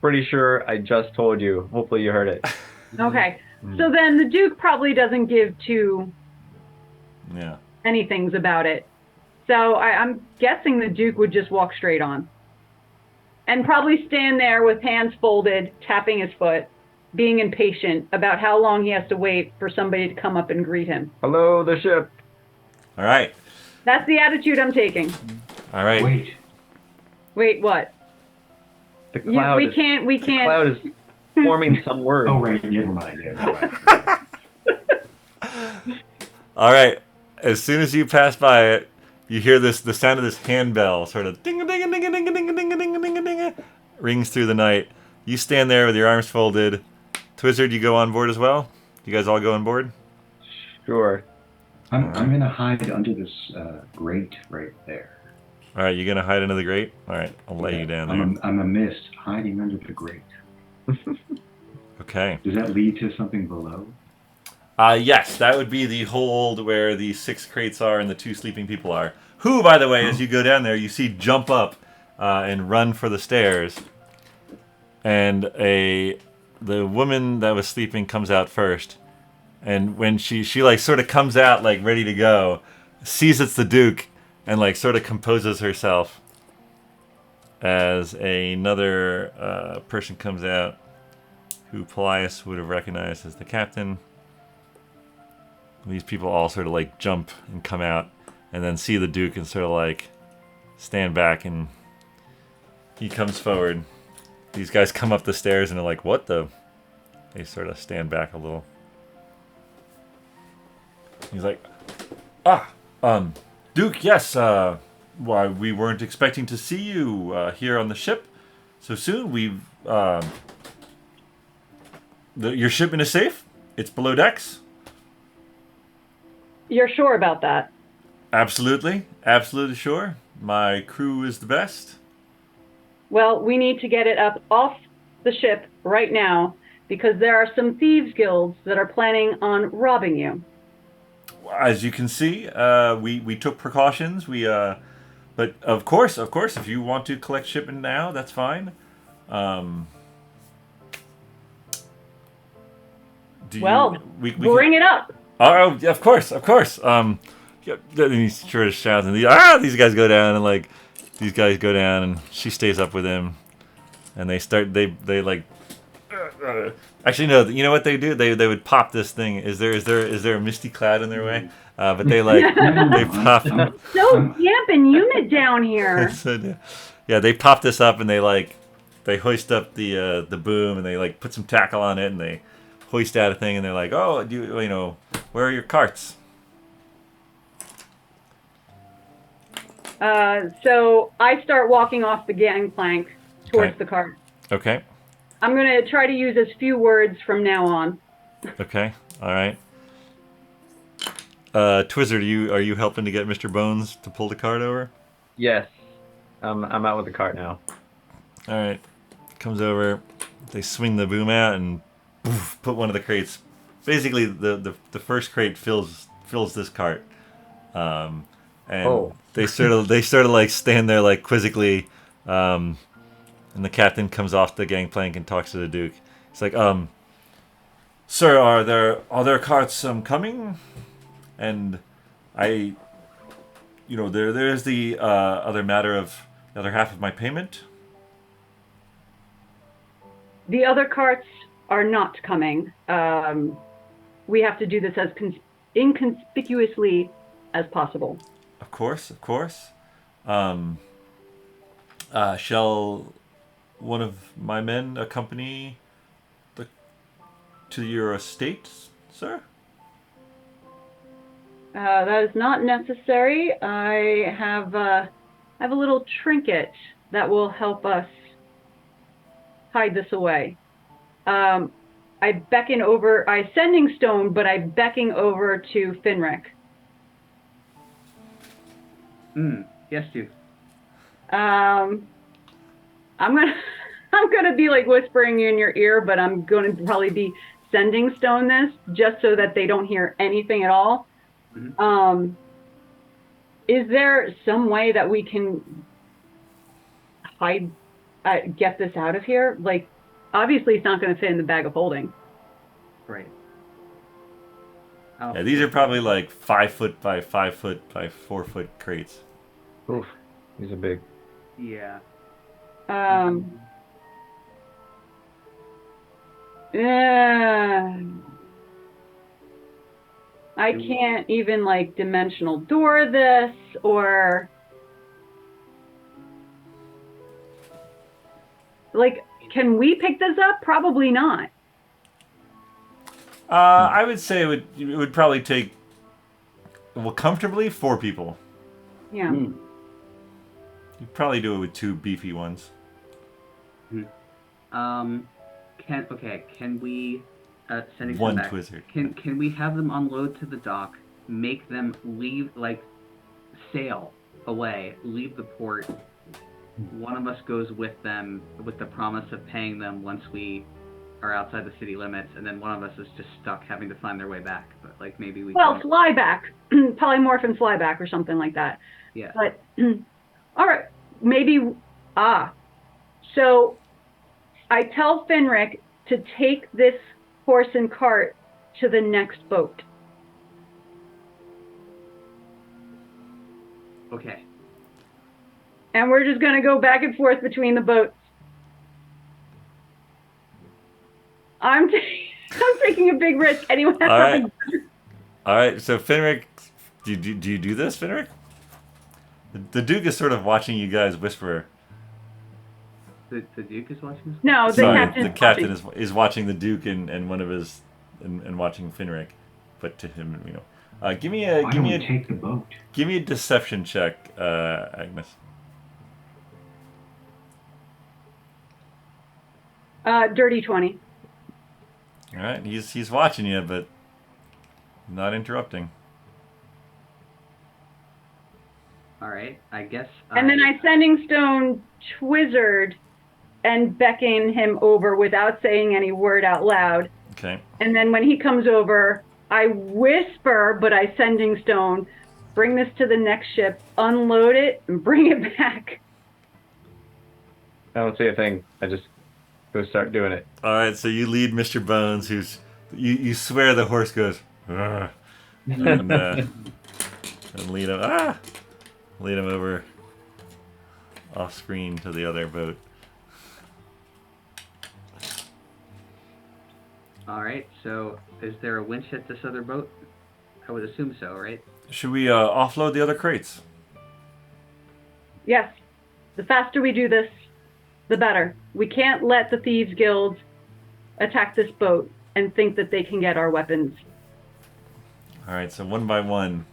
Pretty sure I just told you. Hopefully you heard it. Okay. So then the Duke probably doesn't give two Yeah. anythings about it. So I'm guessing the Duke would just walk straight on. And probably stand there with hands folded, tapping his foot, being impatient about how long he has to wait for somebody to come up and greet him. Hello, the ship. All right. That's the attitude I'm taking. All right. Wait. What? The cloud. We can't. The cloud is forming some words. Oh, right. Never mind. Yeah, never mind. All right. As soon as you pass by it, you hear the sound of this handbell sort of ding a ding a ding a ding a ding a ding a ding a ding a ding a rings through the night. You stand there with your arms folded. Twizzard, you go on board as well? You guys all go on board? Sure. I'm gonna hide under this grate right there. All right, you're going to hide under the grate? All right, I'll lay you down there. I'm a mist hiding under the grate. Okay. Does that lead to something below? Yes, that would be the hold where the 6 crates are and the 2 sleeping people are. Who, by the way, as you go down there, you see jump up and run for the stairs. And the woman that was sleeping comes out first. And when she like sort of comes out like ready to go, sees it's the Duke, and like sort of composes herself as another person comes out who Paelias would have recognized as the captain. These people all sort of like jump and come out and then see the Duke and sort of like stand back, and he comes forward. These guys come up the stairs and they're like, what the? They sort of stand back a little. He's like, Duke, yes, why we weren't expecting to see you here on the ship so soon. Your shipment is safe? It's below decks? You're sure about that? Absolutely. Absolutely sure. My crew is the best. Well, we need to get it up off the ship right now because there are some thieves guilds that are planning on robbing you. As you can see, we took precautions. But of course, if you want to collect shipment now, that's fine. Bring it up. Oh, of course. Yeah, then he sort of shouts, and these guys go down, and like these guys go down, and she stays up with him, and they like. Actually, no. You know what they do? They would pop this thing. Is there a misty cloud in their way? But they like they pop. So damp and humid down here. Yeah, they pop this up and they hoist up the boom, and they like put some tackle on it, and they hoist out a thing, and they're like, oh, where are your carts? So I start walking off the gangplank towards the cart. Okay. I'm going to try to use as few words from now on. Okay. All right. Twizzard, are you helping to get Mr. Bones to pull the cart over? Yes. I'm out with the cart now. All right. Comes over. They swing the boom out and poof, put one of the crates. Basically, the first crate fills this cart. And they sort of like stand there like quizzically. And the captain comes off the gangplank and talks to the Duke. It's like, Sir, are there carts coming? And there's the other matter of the other half of my payment. The other carts are not coming. We have to do this as inconspicuously as possible. Of course. Shall one of my men accompany to your estate, sir? That is not necessary. I have a little trinket that will help us hide this away. I sending stone, but I beckon over to Finric. Yes, Duke. I'm gonna be like whispering in your ear, but I'm gonna probably be sending stone this just so that they don't hear anything at all. Mm-hmm. Is there some way that we can get this out of here? Like, obviously it's not going to fit in the bag of holding. Right. Yeah, these are probably like 5 foot by 5 foot by 4 foot crates. Oof, these are big. Yeah. I can't even like dimensional door this or like, can we pick this up? Probably not. I would say it would probably take, well, comfortably 4 people. Yeah. You'd probably do it with 2 beefy ones. Can we sending one back, twizzard. Can we have them unload to the dock, make them leave, like sail away, leave the port. One of us goes with them with the promise of paying them once we are outside the city limits, and then one of us is just stuck having to find their way back. But like maybe we fly back, polymorph and fly back or something like that. Yeah. But all right, maybe so I tell Finric to take this horse and cart to the next boat. Okay. And we're just going to go back and forth between the boats. I'm taking a big risk. Anyone has something? All right. So Finric, do you do this, Finric? The Duke is sort of watching you guys whisper. The Duke is watching us? No, the captain is watching the Duke and one of his and watching Finric, but to him, give me a take the boat. Give me a deception check, Agnes. Dirty 20. All right, he's watching you, but not interrupting. All right, I guess. And then I sending stone Twizzard and beckon him over without saying any word out loud. Okay. And then when he comes over, I whisper, but I sending stone, bring this to the next ship, unload it, and bring it back. I don't see a thing. I just go start doing it. All right, so you lead Mr. Bones, who's you swear the horse goes, and lead him over off screen to the other boat. All right. So, is there a winch at this other boat? I would assume so, right? Should we offload the other crates? Yes. The faster we do this, the better. We can't let the Thieves Guild attack this boat and think that they can get our weapons. All right, so one by one,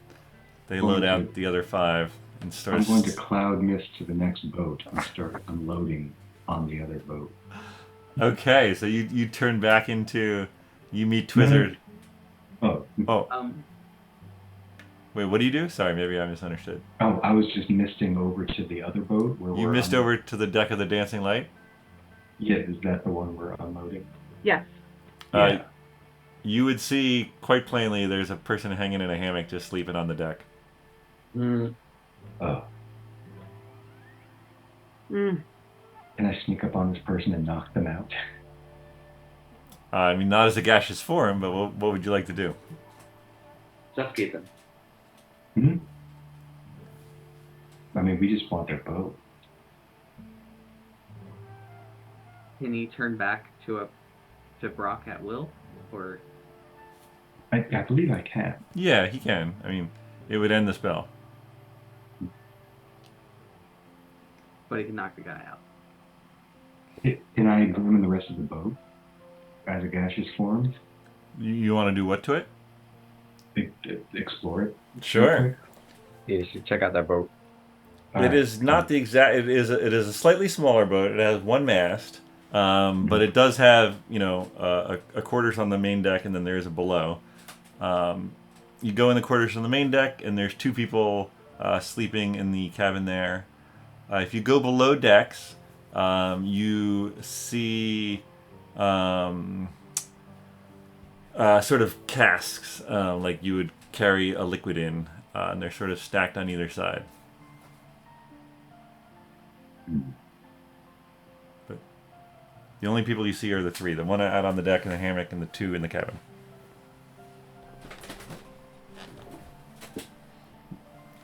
they load out the other 5 and start. I'm going to cloud mist to the next boat and start unloading on the other boat. Okay, so you turn back into, you meet Twizzard. Oh. Wait, what do you do? Sorry, maybe I misunderstood. Oh, I was just misting over to the other boat where you missed over to the deck of the Dancing Light? Yeah, is that the one we're unloading? Yes. Yeah. You would see quite plainly there's a person hanging in a hammock just sleeping on the deck. Oh. Mm. Can I sneak up on this person and knock them out? I mean, not as a gaseous form, but what would you like to do? Suffocate them. Hmm? I mean, we just want their boat. Can he turn back to Brock at will, or I believe I can. Yeah, he can. I mean, it would end the spell. but he can knock the guy out? Can I examine the rest of the boat as a gaseous form? You want to do what to it? Explore it. Sure. Yeah, you should check out that boat. It is not the exact. It is a slightly smaller boat. It has one mast, but it does have a quarters on the main deck, and then there is a below. You go in the quarters on the main deck, and there's two people sleeping in the cabin there. If you go below decks, you see sort of casks, like you would carry a liquid in, and they're sort of stacked on either side. But the only people you see are the three: the one out on the deck in the hammock, and the two in the cabin.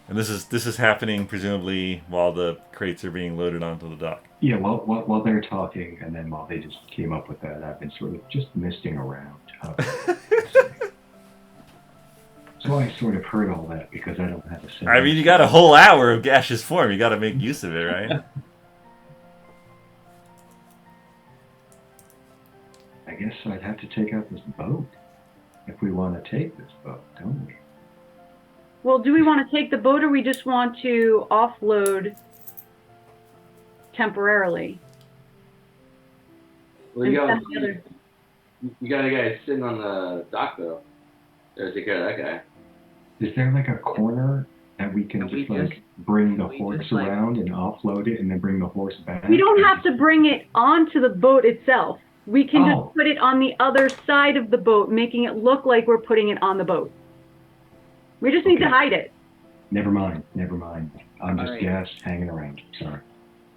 And this is happening presumably while the crates are being loaded onto the dock. Yeah, while they're talking, and then while they just came up with that, I've been sort of just misting around. So I sort of heard all that because I don't have a sense. I mean, you got a whole hour of gaseous form. You got to make use of it, right? I guess I'd have to take out this boat if we want to take this boat, don't we? Well, do we want to take the boat, or we just want to offload temporarily? Well, you And got, send the other- you got a guy sitting on the dock, though. Gotta take care of that guy. Is there like a corner that we can Can we just like just- bring the can we horse just, like- around and offload it and then bring the horse back? We don't have to bring it onto the boat itself. We can Oh. just put it on the other side of the boat, making it look like we're putting it on the boat. We just need to Okay. hide it. Never mind. I'm just Alright. hanging around. Sorry.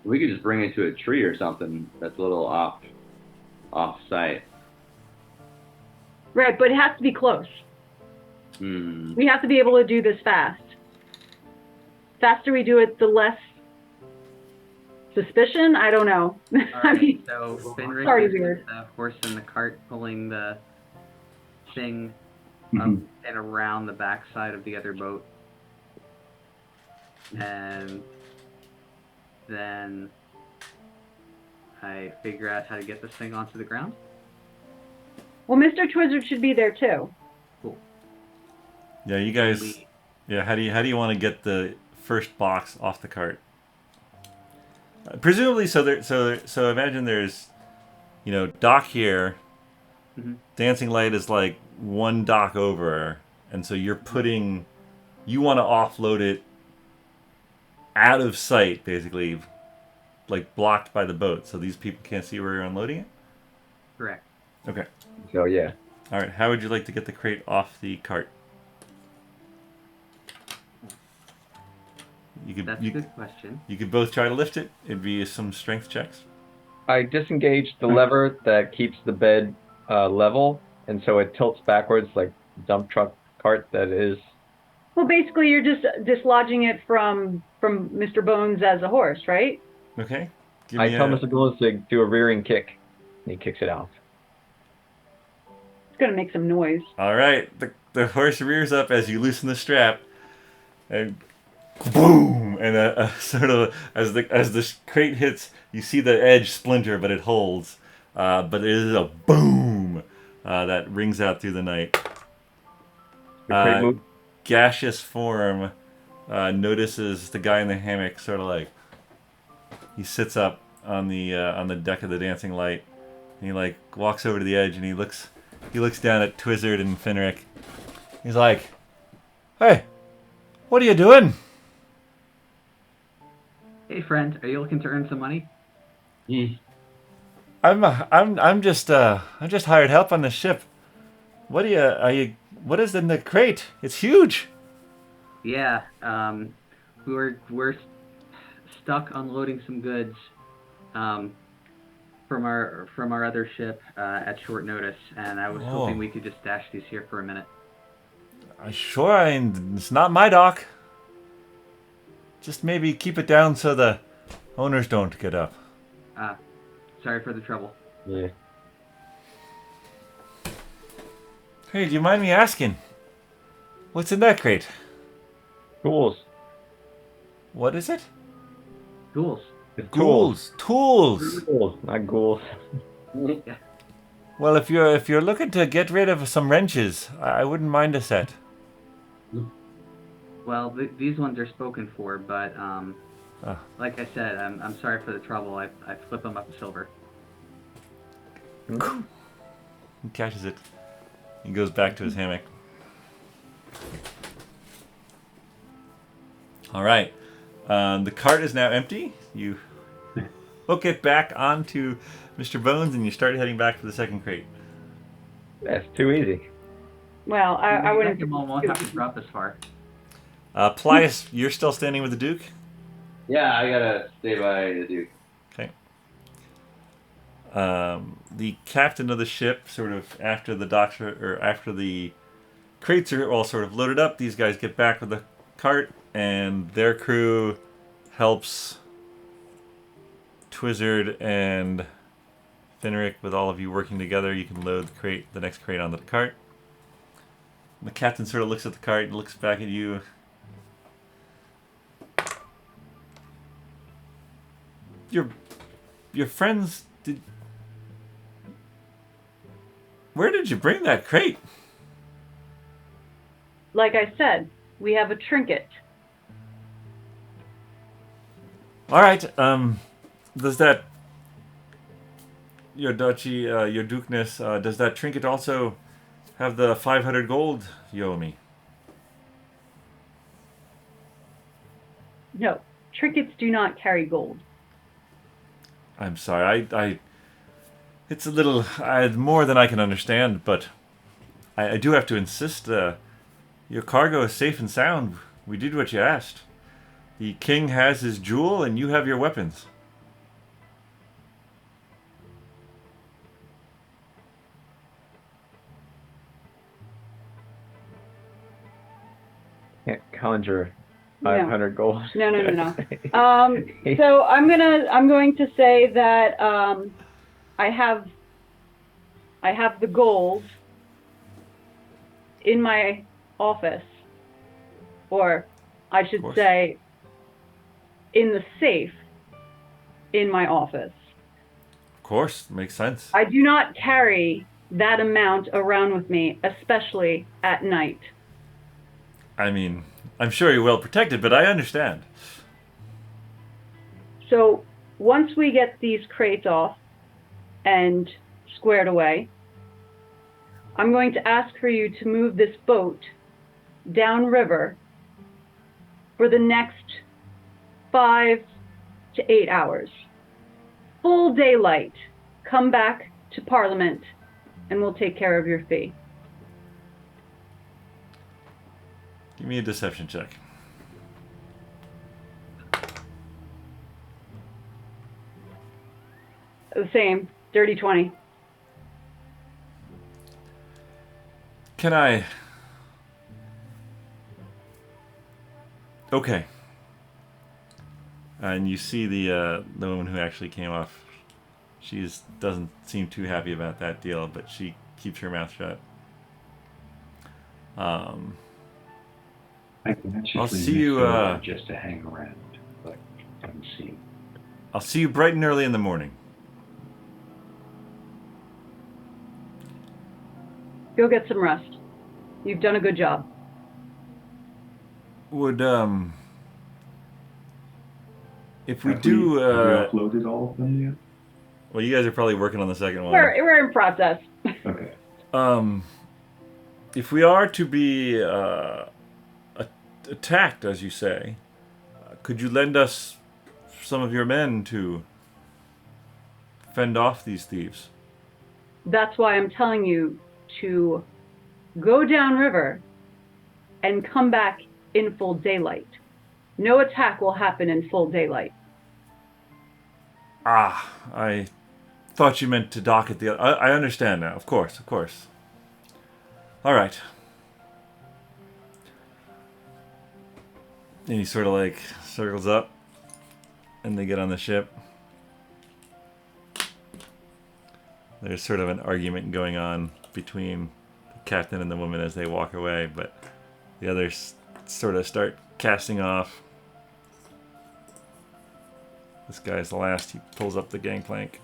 We could just bring it to a tree or something that's a little off site. Right, but it has to be close. Hmm. We have to be able to do this fast. Faster we do it, the less suspicion? I don't know. I Alright, mean, so Finric Sorry, is weird. with the horse in the cart pulling the thing up Mhm. and around the backside of the other boat. And then I figure out how to get this thing onto the ground. well, Mr. Twizzard should be there too. Yeah, you guys. We- Yeah, how do you want to get the first box off the cart? Presumably, so imagine there's, dock here. Mhm. Dancing Light is like one dock over, and so you want to offload it out of sight, basically, like blocked by the boat, so these people can't see where you're unloading it. Correct. Okay. So yeah, All right. How would you like to get the crate off the cart? That's a good question. You could both try to lift it. It'd be some strength checks. I disengaged the lever that keeps the bed level, and so it tilts backwards like dump truck cart that is. Well, basically, you're just dislodging it from Mr. Bones as a horse, right? Okay. Give I me tell a- Mr. Bones to do a rearing kick, and he kicks it off. It's gonna make some noise. All right, the horse rears up as you loosen the strap, and boom! And sort of as the crate hits, you see the edge splinter, but it holds. But it is a boom that rings out through the night. The crate move. Gaseous form notices the guy in the hammock, sort of like he sits up on the deck of the Dancing Light, and he like walks over to the edge, and he looks down at Twizzard and Finric. He's like, "Hey, what are you doing?" Hey, friend, are you looking to earn some money? I'm just hired help on the ship. What what is in the crate? It's huge. Yeah. We're stuck unloading some goods. from our other ship at short notice, and I was Oh. hoping we could just stash these here for a minute. It's not my dock. Just maybe keep it down so the owners don't get up. Sorry for the trouble. Yeah. Hey, do you mind me asking? What's in that crate? Tools. What is it? Tools. It's Tools. Tools. Tools, not ghouls. Well, if you're looking to get rid of some wrenches, I wouldn't mind a set. Well, these ones are spoken for, but Ah. like I said, I'm sorry for the trouble. I flip them up a silver. He catches it. He goes back to his hammock. All right. The cart is now empty. You hook it back onto Mr. Bones, and you start heading back for the second crate. That's too easy. Well, I wouldn't. Won't have to drop this far. Paelias, you're still standing with the Duke? Yeah, I gotta stay by the Duke. Okay. The captain of the ship, sort of after the docks or after the crates are all sort of loaded up, these guys get back with the cart, and their crew helps Twizzard and Finric with all of you working together. You can load the next crate onto the cart. The captain sort of looks at the cart and looks back at you. Your friends did. Where did you bring that crate? Like I said, we have a trinket. All right. Does that your duchy, your dukeness, does that trinket also have the 500 gold you owe me? No, trinkets do not carry gold. I'm sorry. I it's a little more than I can understand, but I do have to insist. Your cargo is safe and sound. We did what you asked. The king has his jewel, and you have your weapons. Can't conjure 500 gold. No. So I'm going to say that I have the gold in my office, or I should say, in the safe in my office. Of course, makes sense. I do not carry that amount around with me, especially at night. I mean, I'm sure you're well protected, but I understand. So once we get these crates off and squared away, I'm going to ask for you to move this boat downriver for the next 5 to 8 hours. Full daylight. Come back to Parliament and we'll take care of your fee. Give me a deception check. The same. Dirty 20. Can I... Okay. And you see the woman who actually came off. She doesn't seem too happy about that deal, but she keeps her mouth shut. I can actually I'll see you, just to hang around, but I'm seeing. I'll see you bright and early in the morning. Go get some rest. You've done a good job. Would if we Have do we uploaded all of them yet? well, you guys are probably working on the second one. We're in process. Okay. If we are to be attacked, as you say, could you lend us some of your men to fend off these thieves? That's why I'm telling you to go downriver and come back in full daylight. No attack will happen in full daylight. I thought you meant to dock at the other. I understand now. Of course. All right. And he sort of like circles up, and they get on the ship. There's sort of an argument going on between the captain and the woman as they walk away, but the others sort of start casting off. This guy's the last. He pulls up the gangplank.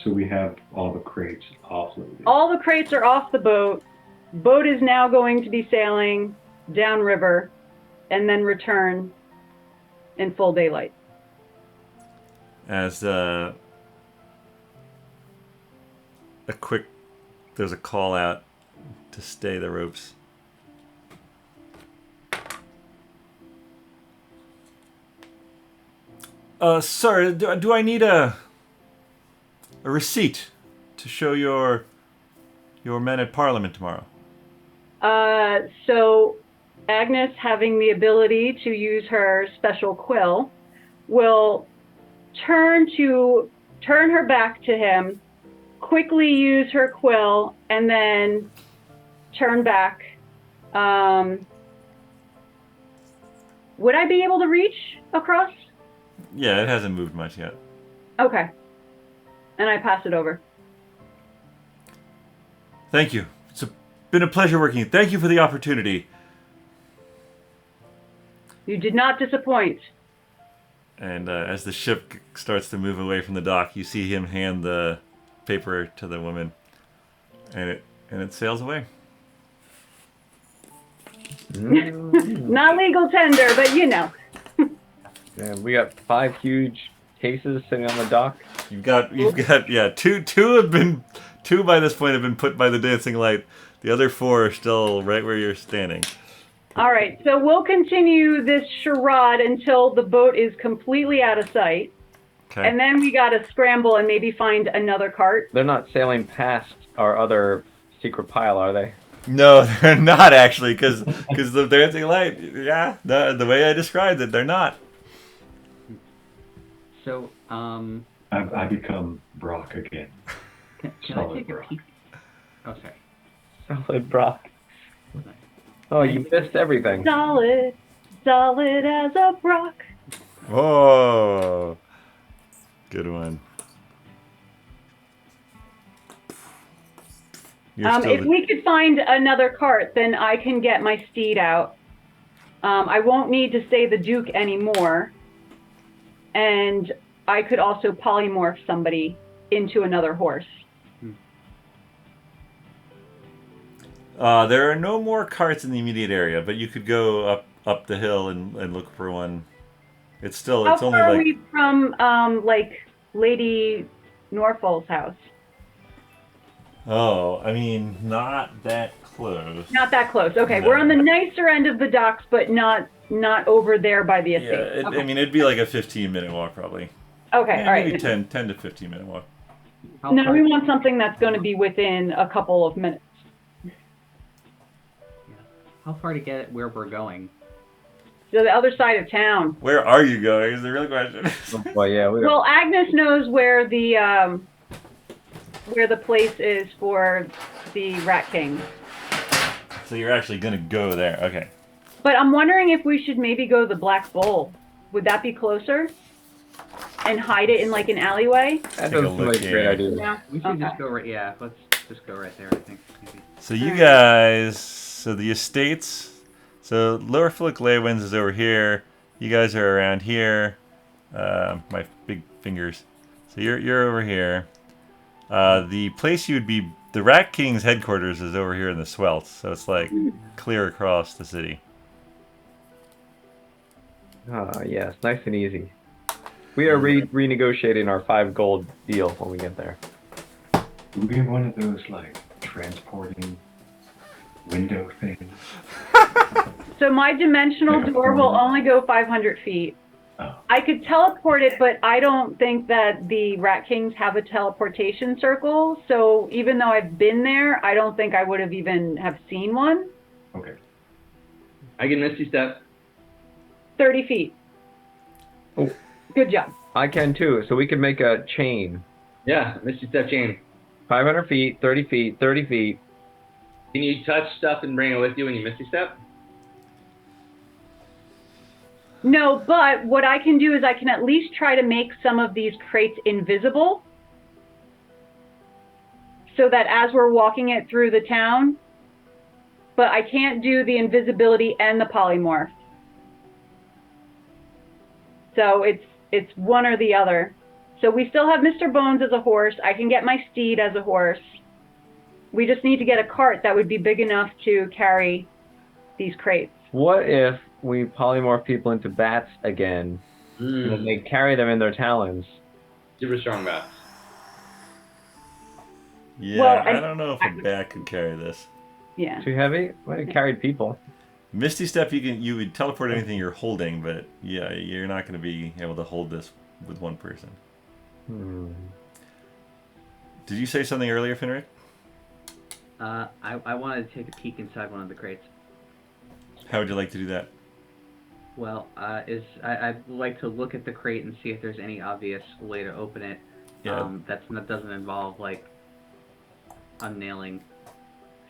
So we have all the crates offloaded. All the crates are off the boat. Boat is now going to be sailing downriver and then return in full daylight. As there's a call out to stay the ropes. Sir, do I need a receipt to show your men at Parliament tomorrow? So Agnes, having the ability to use her special quill, will turn her back to him, quickly use her quill, and then turn back. Would I be able to reach across? Yeah, it hasn't moved much yet. Okay. And I pass it over. Thank you. It's been a pleasure working. Thank you for the opportunity. You did not disappoint. And as the ship starts to move away from the dock, you see him hand the paper to the woman, and it sails away. Not legal tender, but you know. Yeah, we got 5 huge cases sitting on the dock. You've got two by this point have been put by the dancing light. The other 4 are still right where you're standing. All right, so we'll continue this charade until the boat is completely out of sight. Okay. And then we gotta scramble and maybe find another cart. They're not sailing past our other secret pile, are they? No, they're not actually, because the dancing light. Yeah, the way I described it, they're not. So, I become Brock again. can I Solid take a Brock. peek? Oh, sorry. Solid Brock. Oh, you missed everything. Solid as a rock. Oh, good one. If we could find another cart, then I can get my steed out. I won't need to stay the Duke anymore. And I could also polymorph somebody into another horse. There are no more carts in the immediate area, but you could go up the hill and look for one. It's How only far are like we from Lady Norfolk's house? Oh, I mean, not that close. Not that close. Okay, No. we're on the nicer end of the docks, but not over there by the Yeah, estate. Okay. I mean, it'd be like a 15-minute walk probably. Okay, Yeah, all right. maybe 10 to 15-minute walk. How No, far- we want something that's going to be within a couple of minutes. How far to get where we're going? To the other side of town. Where are you going is the real question. Oh, boy, yeah, we got Well, Agnes knows where the place is for the Rat King. So you're actually going to go there. Okay. But I'm wondering if we should maybe go to the Black Bull. Would that be closer? And hide it in like an alleyway? that Take a doesn't seem look like a great here. idea. Yeah. We should Okay. just go right. Yeah, let's just go right there. I think maybe. So you guys, so the estates, so Lower Flick Leywinds is over here. You guys are around here. My big fingers. So you're over here. The place you would be, the Rat King's headquarters is over here in the Swelts. So it's like clear across the city. Oh, yes, nice and easy. We are renegotiating our 5 gold deal when we get there. Do we have one of those, like, transporting window things? So my dimensional door will only go 500 feet. Oh. I could teleport it, but I don't think that the Rat Kings have a teleportation circle. So even though I've been there, I don't think I would have even have seen one. Okay. I can Misty Step. 30 feet. Oh. Good job. I can too. So we could make a chain. Yeah, Misty Step chain. 500 feet, 30 feet, 30 feet. Can you touch stuff and bring it with you when you Misty Step? No, but what I can do is I can at least try to make some of these crates invisible so that as we're walking it through the town, but I can't do the invisibility and the polymorph. So it's one or the other. So we still have Mr. Bones as a horse. I can get my steed as a horse. We just need to get a cart that would be big enough to carry these crates. What if we polymorph people into bats again, and then they carry them in their talons? Super strong bats. Yeah, Well, I don't know if a bat could carry this. Yeah. Too heavy? Well, it carried people. Misty Step, you would teleport anything you're holding, but yeah, you're not going to be able to hold this with one person. Did you say something earlier, Finric? I wanted to take a peek inside one of the crates. How would you like to do that? Well, I'd like to look at the crate and see if there's any obvious way to open it. Yeah. That doesn't involve like unnailing.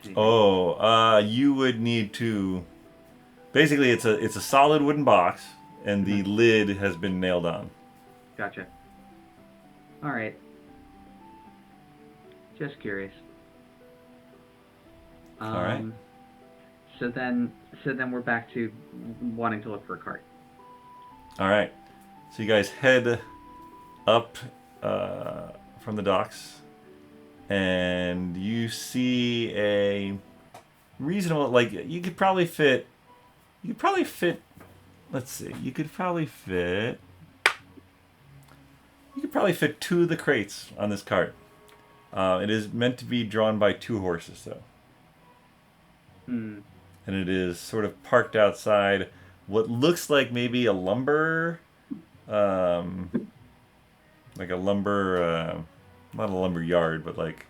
anything. Oh, you would need to. Basically, it's a solid wooden box, and the lid has been nailed on. Gotcha. All right. Just curious. All right. So then we're back to wanting to look for a cart. All right. So you guys head up from the docks, and you see a reasonable, like, you could probably fit. Let's see. You could probably fit 2 of the crates on this cart. It is meant to be drawn by 2 horses, though. And it is sort of parked outside what looks like maybe a lumber, not a lumber yard, but like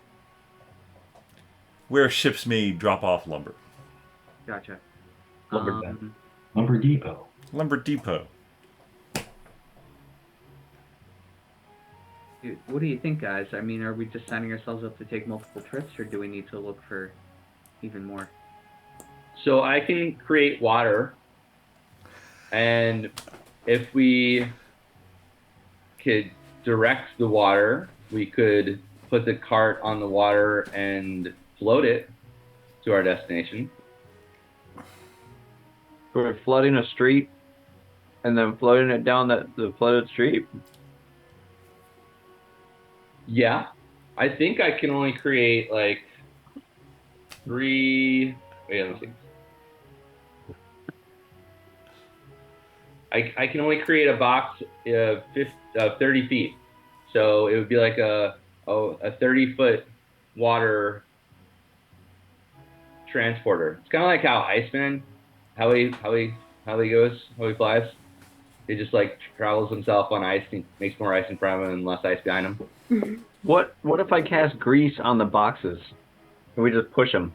where ships may drop off lumber. Gotcha. Lumber depot. Lumber depot. Dude, what do you think, guys? I mean, are we just signing ourselves up to take multiple trips, or do we need to look for even more? So I can create water, and if we could direct the water, we could put the cart on the water and float it to our destination. We're flooding a street, and then floating it down the flooded street. Yeah, I think I can only create like 3. Wait, let me see. I can only create a box 30 feet, so it would be like a 30-foot water transporter. It's kind of like how Iceman, how he flies. He just like travels himself on ice and makes more ice in front of him and less ice behind him. What if I cast grease on the boxes and we just push them?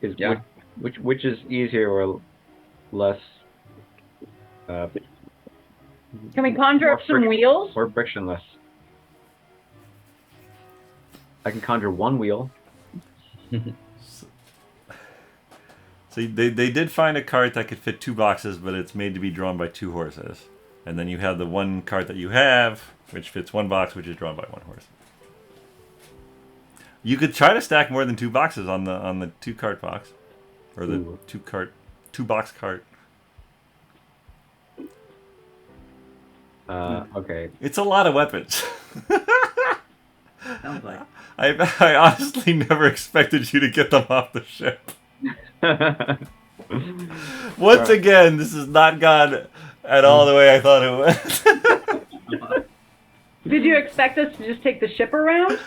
Yeah. Which is easier or less? Can we conjure up some wheels? Or frictionless? I can conjure one wheel. So they did find a cart that could fit 2 boxes, but it's made to be drawn by 2 horses. And then you have the one cart that you have, which fits 1 box, which is drawn by 1 horse. You could try to stack more than 2 boxes on the 2 cart box, or the 2 box cart. Okay. It's a lot of weapons. Sounds like. I honestly never expected you to get them off the ship. Once again, this has not gone at all the way I thought it would. Did you expect us to just take the ship around?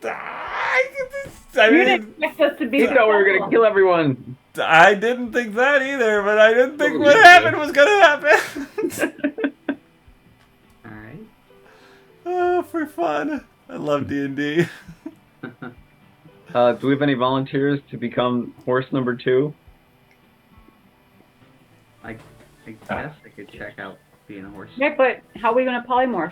I You mean, didn't expect us to be. You thought we were gonna kill everyone. I didn't think that either, but I didn't think what happened was gonna happen. All right. Oh, for fun. I love D&D. Do we have any volunteers to become horse number 2? I guess I could check out being a horse. Yeah, but how are we going to polymorph?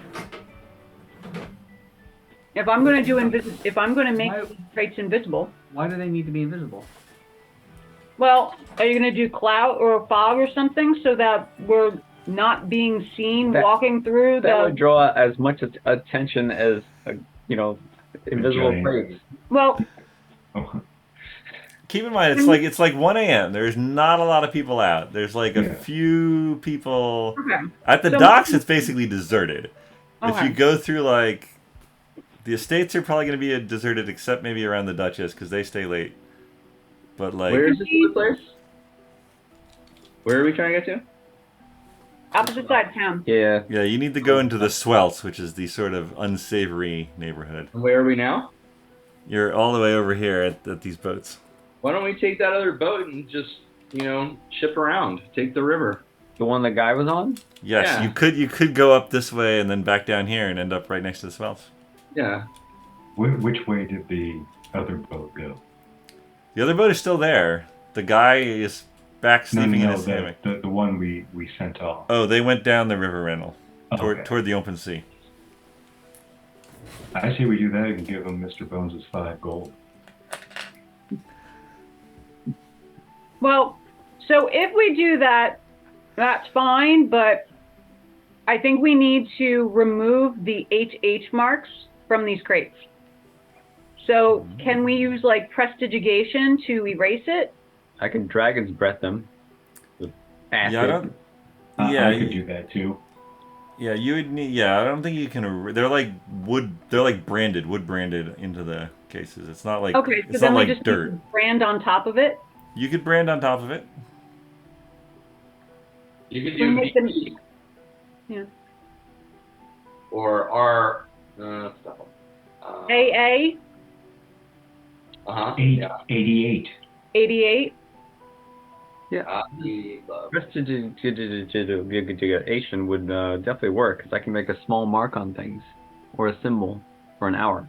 If I'm going to do if I'm going to make Why- these traits invisible, Why do they need to be invisible? well, are you going to do cloud or fog or something so that we're not being seen That- walking through That would the? draw as much attention as, invisible giant- crates. Well, Oh, Keep in mind, Mm-hmm. it's like 1 a.m. There's not a lot of people out. There's like a Yeah. few people okay. at the So- docks. It's basically deserted. If Okay. you go through like the estates are probably going to be deserted, except maybe around the Duchess because they stay late. But like, Where is this other place? Where are we trying to get to? Opposite side of town. Yeah. yeah, you need to go into the Swelts, which is the sort of unsavory neighborhood. And where are we now? You're all the way over here at these boats. Why don't we take that other boat and just, ship around? Take the river. The one the guy was on? Yes, Yeah. you could go up this way and then back down here and end up right next to the Swelts. Yeah. which way did the other boat go? The other boat is still there. The guy is back sleeping in his hammock. the one we sent off. Oh, they went down the river Rennell Okay. toward the open sea. I say we do that and give him Mr. Bones' 5 gold. Well, so if we do that, that's fine, but I think we need to remove the HH marks from these crates. So can we use like prestidigitation to erase it? I can dragon's breath them. With acid. Yeah, I don't. I could do that too. Yeah, you would need. Yeah, I don't think you can. They're like wood. They're like wood branded into the cases. It's not like. Okay, so it's then not we like just dirt. need to brand on top of it. You could brand on top of it. You could We do make them- BP. Yeah. Or R. Stuff. AA Uh-huh. 88. 88. Prestidigitation would definitely work, because I can make a small mark on things, or a symbol, for an hour.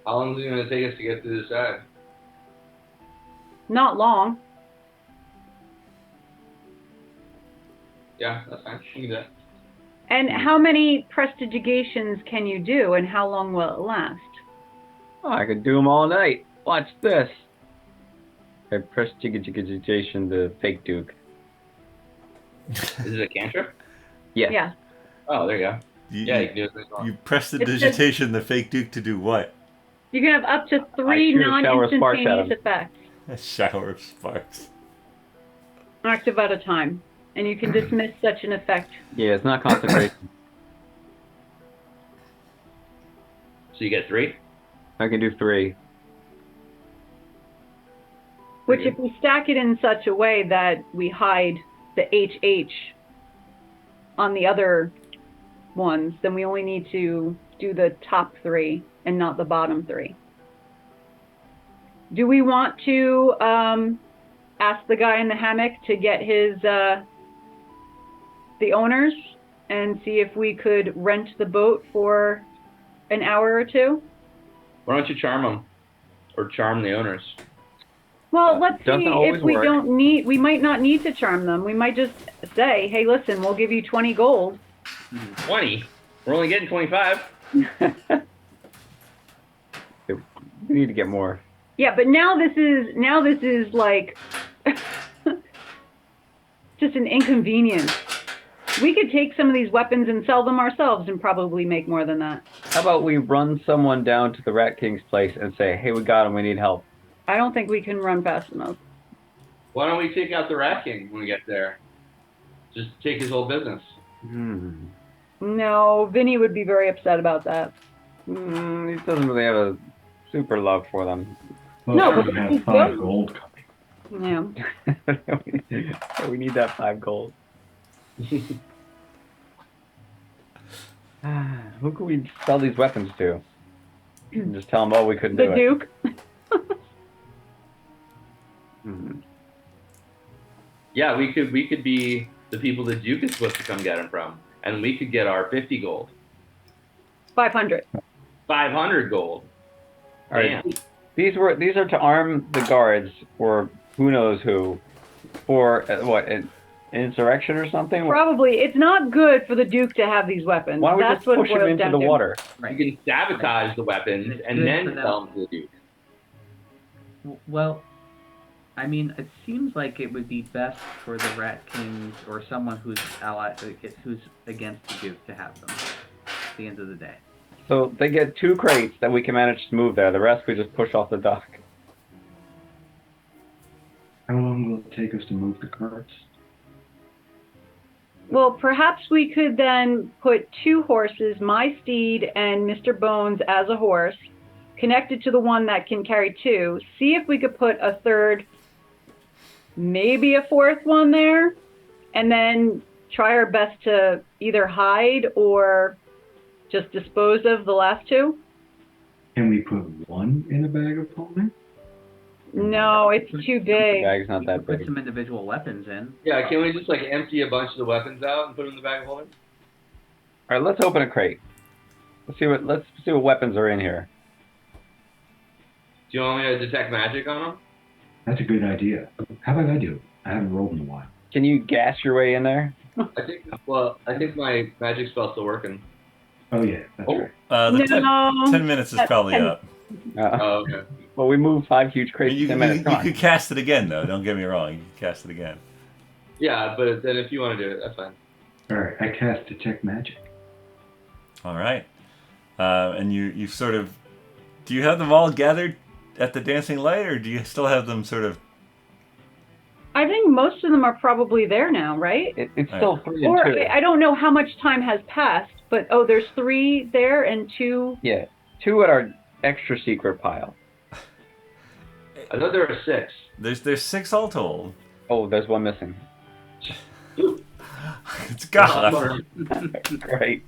How long is it going to take us to get to the side? Not long. Yeah, that's fine. You can do that. And how many prestidigations can you do, and how long will it last? Oh, I could do them all night. Watch this. I prestidigitation the fake duke. Is it a cantrip? Yes. Yeah. Oh, there you go. You, Yeah, you you, can do it as well. you press the It's just- digitation, the fake duke, to do what? You can have up to 3 shoot a shower of sparks at non-instantaneous him. effects. A shower of sparks. Active at a time. And you can dismiss such an effect. Yeah, it's not concentration. So you get 3? I can do 3. Which, if we stack it in such a way that we hide the HH on the other ones, then we only need to do the top 3 and not the bottom 3. Do we want to ask the guy in the hammock to get his the owners and see if we could rent the boat for an hour or 2? Why don't you charm them? Or charm the owners? Well, let's Doesn't see always if we work. don't need. We might not need to charm them. We might just say, "Hey, listen, we'll give you 20 gold." 20? We're only getting 25. We need to get more. Yeah, but now this is like just an inconvenience. We could take some of these weapons and sell them ourselves and probably make more than that. How about we run someone down to the Rat King's place and say, hey, we got him, we need help. I don't think we can run fast enough. Why don't we take out the Rat King when we get there? Just take his whole business. No, Vinny would be very upset about that. He doesn't really have a super love for them. Well, No, we but have he's 5 good. gold coming. Yeah. We need that 5 gold. Who could we sell these weapons to? And just tell them, oh, we couldn't The do Duke. it. Yeah, we could be the people the Duke is supposed to come get him from. And we could get our 50 gold. 500. 500 gold. All right. Damn. These are to arm the guards, or who knows who, for insurrection or something? Probably. It's not good for the Duke to have these weapons. Why don't we That's just what it push him boils into down the to. water? Right. You can sabotage the weapons And it's and good then for them. sell them to the Duke. Well, I mean, it seems like it would be best for the Rat Kings or someone who's who's against the Duke to have them. At the end of the day. So they get 2 crates that we can manage to move there. The rest we just push off the dock. How long will it take us to move the carts? Well, perhaps we could then put 2 horses, my steed and Mr. Bones as a horse, connected to the one that can carry 2. See if we could put a third, maybe a 4th one there, and then try our best to either hide or just dispose of the last 2. Can we put one in a bag of holding? No, it's too The big. bag's not You that could put big. some individual weapons in. Yeah, can we just like empty a bunch of the weapons out and put them in the bag of holding? All right, let's open a crate. Let's see what weapons are in here. Do you want me to detect magic on them? That's a good idea. How about I do it? I haven't rolled in a while. Can you gas your way in there? I think my magic spell's still working. Oh, yeah, that's Oh. right. The No. 10 minutes is That's probably 10. up. Oh, okay. Well, we moved 5 huge I crates mean, in 10 minutes. you Come on. could cast it again, though. Don't get me wrong. You can cast it again. Yeah, but then if you want to do it, that's fine. All right, I cast Detect Magic. All right. And you sort of... Do you have them all gathered at the dancing light, or do you still have them sort of... I think most of them are probably there now, right? It's still 3 and Or 2. I don't know how much time has passed, but there's 3 there and 2. Yeah, 2 at our extra secret pile. I thought there were 6. There's 6 all told. Oh, there's 1 missing. It's gone. Great.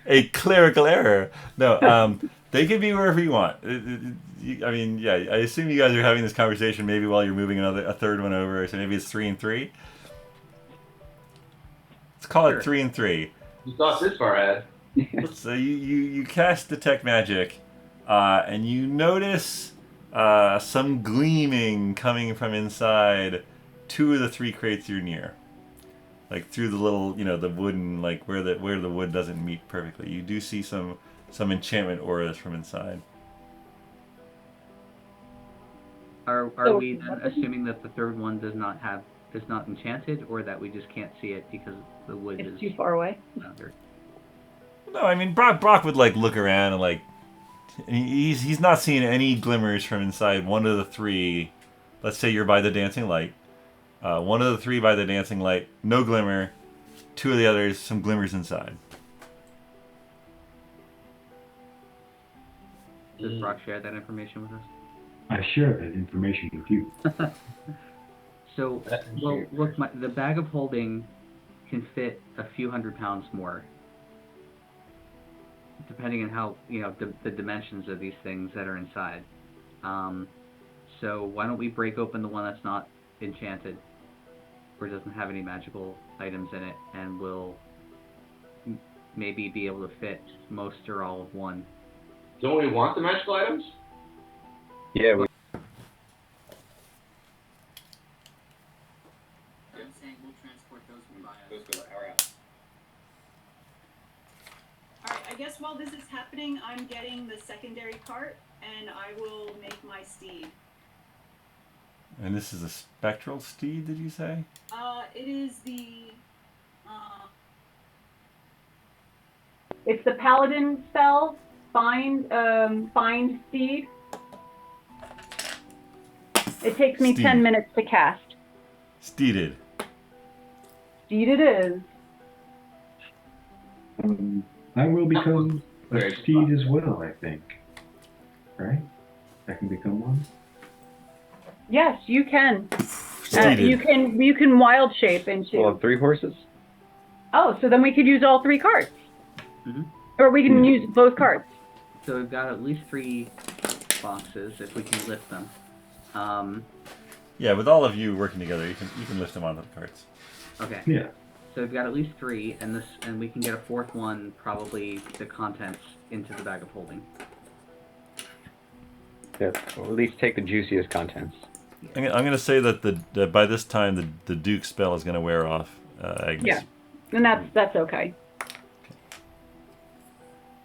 A clerical error. No, they can be wherever you want. I mean, yeah, I assume you guys are having this conversation maybe while you're moving a third one over, so maybe it's 3 and 3. Let's call it 3 and 3. You thought this far ahead. So you cast Detect Magic, and you notice some gleaming coming from inside 2 of the 3 crates you're near. Like through the little, the wooden, like where the wood doesn't meet perfectly. You do see some enchantment auras from inside. Are we then assuming that the third one is not enchanted, or that we just can't see it because the wood It's is too far away. under? No, I mean Brock would like look around and like he's not seeing any glimmers from inside one of the 3. Let's say you're by the dancing light. One of the 3 by the dancing light, no glimmer. 2 of the others, some glimmers inside. Does Brock share that information with us? I share that information with you. So, well, look, the bag of holding can fit a few hundred pounds more, depending on how the dimensions of these things that are inside. So why don't we break open the one that's not enchanted, or doesn't have any magical items in it, and we'll maybe be able to fit most or all of one. Don't we want the magical items? Yeah, we... I'm saying we'll transport those with our out. Alright, I guess while this is happening, I'm getting the secondary cart, and I will make my steed. And this is a spectral steed, did you say? It is the, It's the paladin spell, find steed. It takes me Steed. 10 minutes to cast. Steeded. Steed it is. I will become a Very steed as well, I think. Right? I can become one? Yes, you can. Steeded. You can wild shape into. We'll have 3 horses? Oh, so then we could use all 3 carts. Mhm. Or we can use both carts. So we've got at least 3 boxes if we can lift them. Yeah, with all of you working together, you can lift them onto the carts. Okay. Yeah. So we've got at least 3, and we can get a 4th one, probably the contents, into the bag of holding. Yeah, or at least take the juiciest contents. I'm gonna say that by this time the Duke spell is gonna wear off, Agnes. Yeah. And that's okay.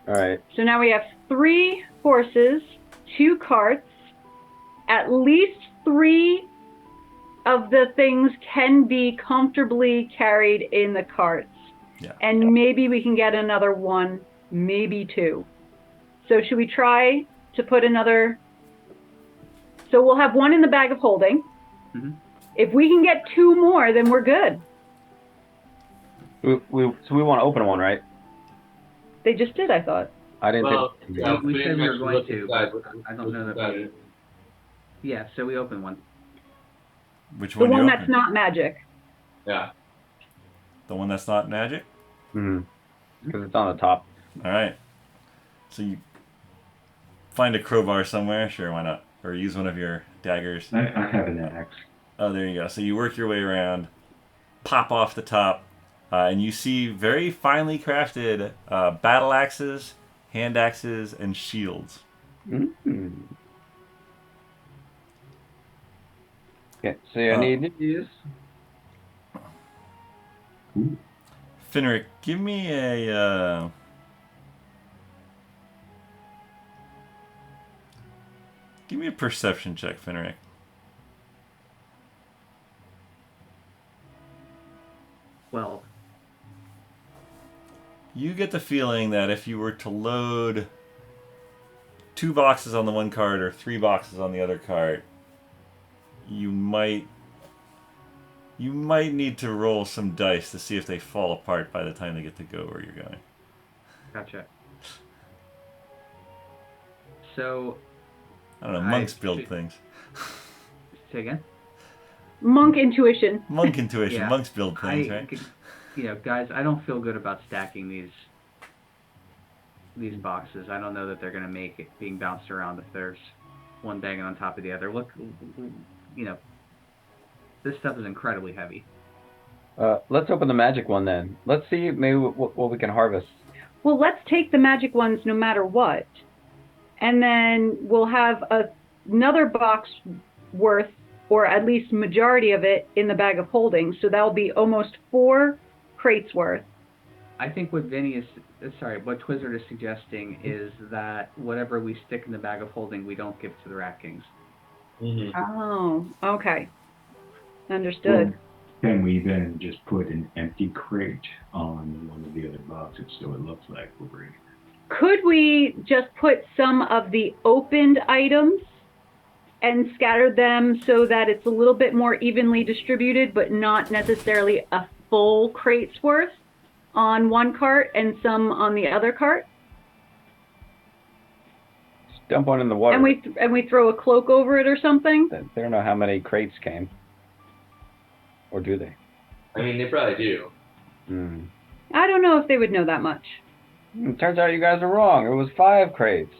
All right. So now we have 3 horses, 2 carts. At least 3 of the things can be comfortably carried in the carts. Yeah. And maybe we can get another 1, maybe 2. So should we try to put another... So we'll have 1 in the bag of holding. Mhm. If we can get 2 more, then we're good. So we want to open one, right? They just did, I thought. I didn't Well, think. yeah, We said we were actually going looked to, inside. but I don't know that we... Yeah, so we open one. Which The one? one you that's open? not magic. Yeah. The one that's not magic. Because it's on the top. All right. So you find a crowbar somewhere. Sure, why not? Or use one of your daggers. I have an axe. Oh, there you go. So you work your way around, pop off the top, and you see very finely crafted battle axes, hand axes, and shields. Mm-hmm. Okay, so I need these. Finric, give me a perception check, Finric. Well, You get the feeling that if you were to load 2 boxes on the one cart or 3 boxes on the other cart, you might need to roll some dice to see if they fall apart by the time they get to go where you're going. gotcha. So, I don't know, I monks build should- things. say again? Monk intuition. Monk intuition, Yeah. monks build things, right? Guys, I don't feel good about stacking these boxes. I don't know that they're going to make it being bounced around if there's one banging on top of the other. Look, this stuff is incredibly heavy. Let's open the magic one then. Let's see maybe what we can harvest. Well, let's take the magic ones no matter what. And then we'll have another box worth, or at least majority of it, in the bag of holding. So that'll be almost 4 crates worth. I think what what Twizzard is suggesting is that whatever we stick in the bag of holding, we don't give to the Rat Kings. Mm-hmm. Oh, okay. Understood. Well, can we then just put an empty crate on one of the other boxes so it looks like we're bringing it? Could we just put some of the opened items and scatter them so that it's a little bit more evenly distributed, but not necessarily a full crate's worth on one cart and some on the other cart? Just dump one in the water. And we throw a cloak over it or something? They don't know how many crates came. Or do they? I mean, they probably do. I don't know if they would know that much. It turns out you guys are wrong. It was 5 crates.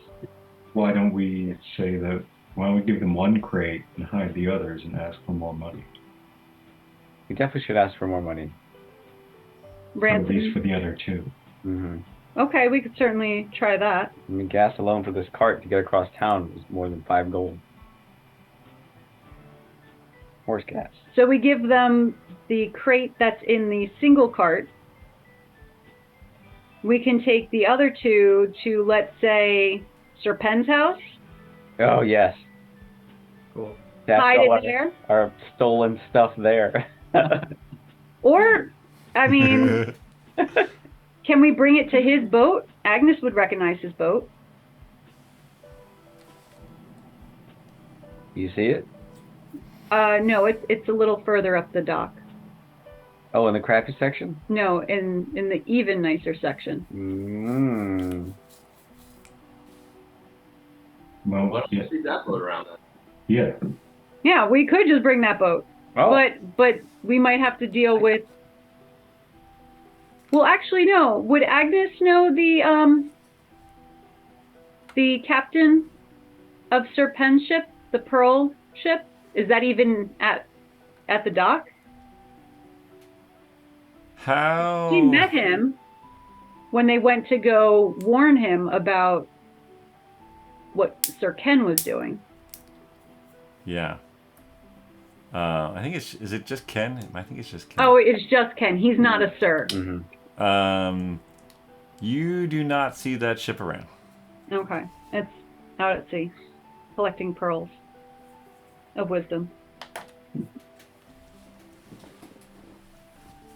Why don't we say that? Why don't we give them 1 crate and hide the others and ask for more money? We definitely should ask for more money. At least Ransom. for the other 2. Mm-hmm. Okay, we could certainly try that. I mean, gas alone for this cart to get across town was more than 5 gold. Horse gas. So we give them the crate that's in the single cart. We can take the other 2 to, let's say, Sir Penn's house. Oh, yes. Cool. That's Hide all it there. our stolen stuff there. Or, I mean, can we bring it to his boat? Agnes would recognize his boat. You see it? No, it's a little further up the dock. Oh, in the crappy section? No, in the even nicer section. Well, Why don't yeah, you see that boat around then? yeah. Yeah, we could just bring that boat. Oh. But we might have to deal with... Well, actually, no. Would Agnes know the captain of Sir Penn's ship, the Pearl ship? Is that even at the dock? How? She met him when they went to go warn him about what Sir Ken was doing. Yeah. I think is it just Ken? I think it's just Ken. Oh, it's just Ken. He's not a sir. Mm-hmm. You do not see that ship around. Okay. It's out at sea, collecting pearls of wisdom.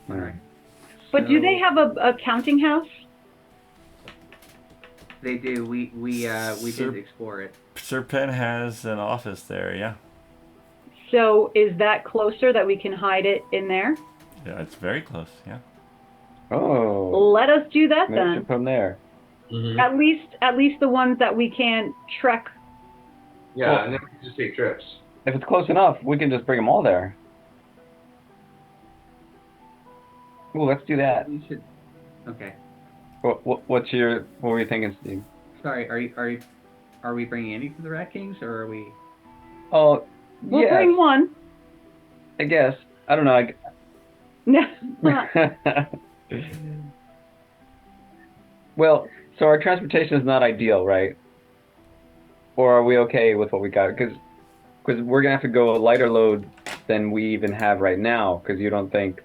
All right. But do they have a counting house? They do. We Sir- did explore it. Sir Penn has an office there. Yeah. So is that closer that we can hide it in there? Yeah, it's very close. Yeah. Oh. Let us do that Maybe we then. should put them there. Mm-hmm. At least the ones that we can't trek. Yeah, Well- and then we can just take trips. If it's close enough, we can just bring them all there. Ooh, let's do that. You should. Okay. What were you thinking, Steve? Sorry. Are we bringing any to the Rat Kings, or are we? Oh, We'll yes, bring one. I guess. I don't know. No. Well, so our transportation is not ideal, right? Or are we okay with what we got? Because we're gonna have to go a lighter load than we even have right now. Because you don't think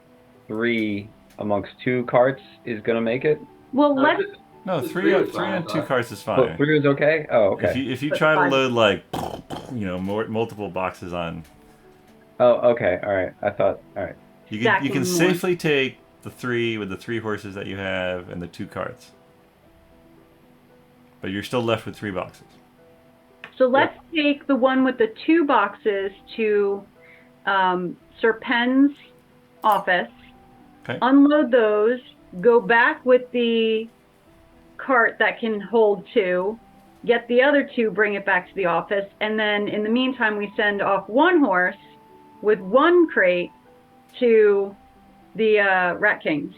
3 amongst 2 carts is gonna make it? Well, let's. No, Just three three on is fine, I 2 thought. carts is Oh, fine. 3 is okay. Oh, okay. If you That's try to fine. load like more multiple boxes on, Oh, okay. All right. I thought. All right. you Stacking can more. safely take the 3 with the 3 horses that you have and the 2 carts. But you're still left with 3 boxes. So let's take the one with the 2 boxes to Sir Penn's office. Okay. Unload those. Go back with the cart that can hold 2. Get the other 2, bring it back to the office, and then in the meantime we send off 1 horse with 1 crate to the Rat Kings.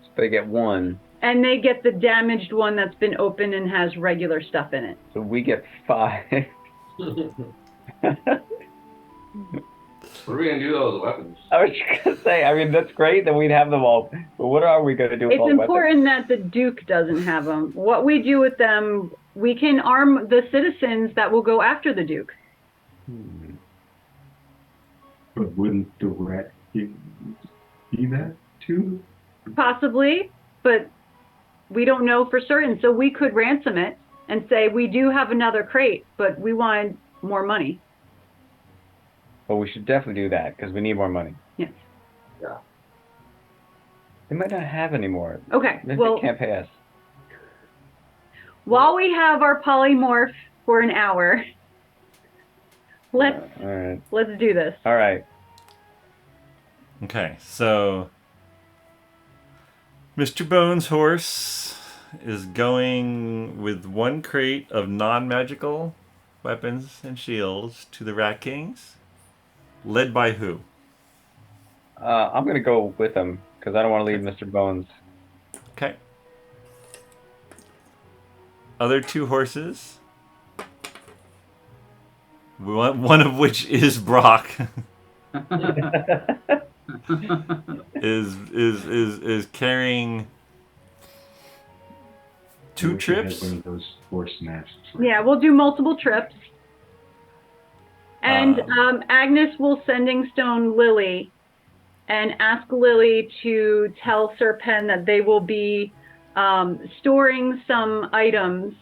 So they get 1. And they get the damaged one that's been opened and has regular stuff in it. So we get 5. What are we gonna do with all those weapons? I was just gonna say, I mean, that's great that we'd have them all, but what are we gonna do with It's all the weapons? important that the Duke doesn't have them. What we do with them, we can arm the citizens that will go after the Duke. But wouldn't the rat king be that too? Possibly, but we don't know for certain. So we could ransom it and say, we do have another crate, but we want more money. Well, we should definitely do that because we need more money. Yes. Yeah. They might not have any more. Okay, Maybe well, they can't pay us. while we have our polymorph for an hour, let's All right. do this. All right. Okay, so Mr. Bones' horse is going with 1 crate of non-magical weapons and shields to the Rat Kings. Led by who? I'm gonna go with them because I don't want to leave Mr. Bones. Okay. Other 2 horses. One of which is Brock. is carrying 2 I wish I had trips. one of those horse masks. Yeah, we'll do multiple trips. And Um, Agnes will sending stone Lily and ask Lily to tell Sir Penn that they will be storing some items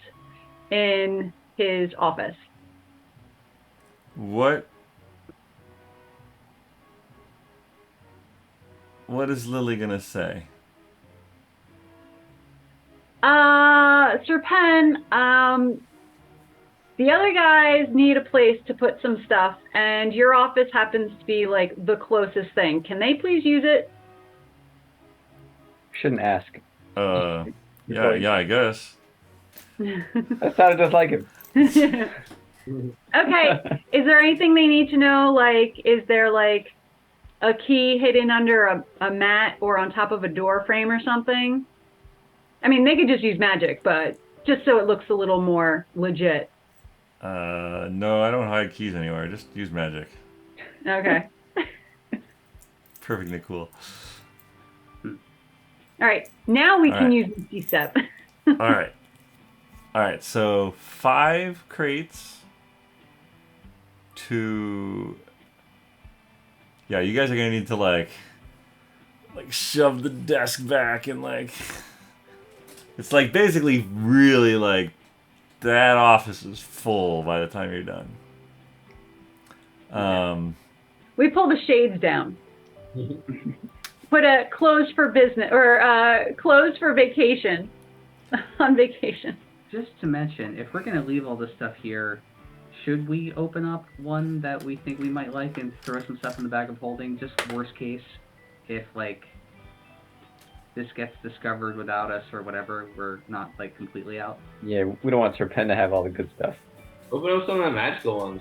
in his office. What is Lily gonna say? Sir Penn, the other guys need a place to put some stuff, and your office happens to be like the closest thing. Can they please use it? Shouldn't ask. Yeah, I guess. That sounded just like him. Okay. Is there anything they need to know? Like, is there like a key hidden under a mat or on top of a door frame or something? I mean, they could just use magic, but just so it looks a little more legit. No, I don't hide keys anywhere. Just use magic. Okay. Perfectly cool. All right. Now we All can right. use the step. All right. So 5 crates to... Yeah, you guys are gonna need to like shove the desk back and like... It's like basically really like that office is full by the time you're done. We pull the shades down. Put a closed for business or closed for vacation on vacation. Just to mention, if we're gonna leave all this stuff here, should we open up one that we think we might like and throw some stuff in the bag of holding? Just worst case, if like this gets discovered without us or whatever, we're not like completely out. Yeah, we don't want Serpent to have all the good stuff. Open up some of the magical ones.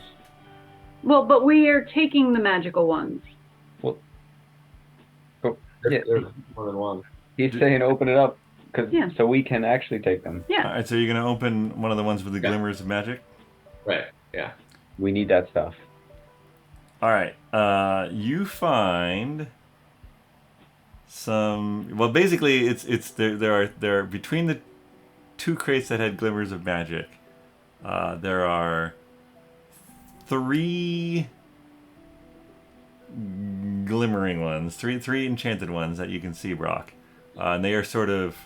Well, but we are taking the magical ones. Well, There's more than one. he's saying open it up Yeah. so we can actually take them. Yeah. All right, so you're gonna open one of the ones with the glimmers of magic. Right. Yeah. We need that stuff. All right, you find some. Well, basically, it's there are between the two crates that had glimmers of magic. There are 3 glimmering ones, three enchanted ones that you can see, Brock, and they are sort of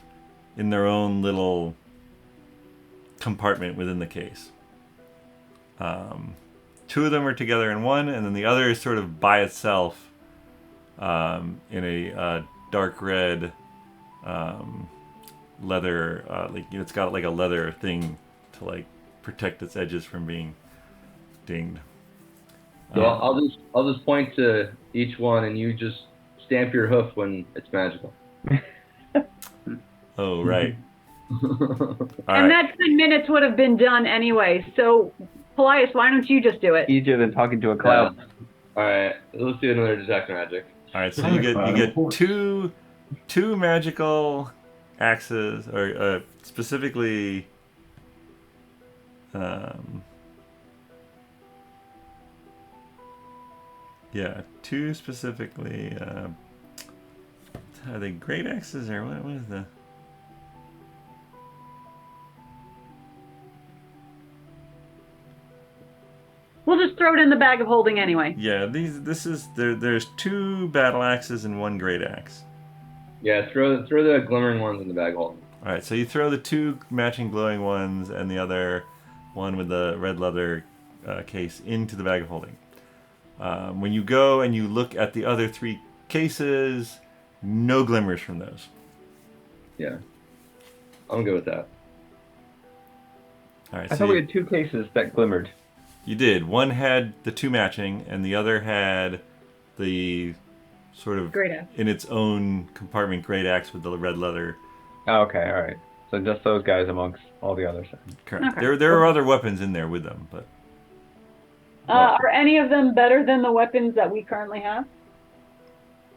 in their own little compartment within the case. 2 of them are together in one, and then the other is sort of by itself in a dark red leather, it's got like a leather thing to like protect its edges from being dinged. So I'll just point to each one, and you just stamp your hoof when it's magical. Oh, right. All And right. that 10 minutes would have been done anyway. So, Paelias, why don't you just do it? Easier than talking to a cloud. All right. Let's do another detect magic. All right, so you get two magical axes, or specifically, two specifically. Are they great axes or what? What is the? We'll just throw it in the bag of holding anyway. Yeah, there's 2 battle axes and 1 great axe. Yeah, throw the glimmering ones in the bag hold. All right, so you throw the 2 matching glowing ones and the other one with the red leather case into the bag of holding. When you go and you look at the other 3 cases, no glimmers from those. Yeah. I'm good with that. All right, I so thought we had 2 cases that glimmered. you did. One had the 2 matching, and the other had the sort of Great axe. in its own compartment great axe with the red leather. Oh, okay, all right. So just those guys amongst all the others. Correct. Okay. There are other weapons in there with them, but Are any of them better than the weapons that we currently have?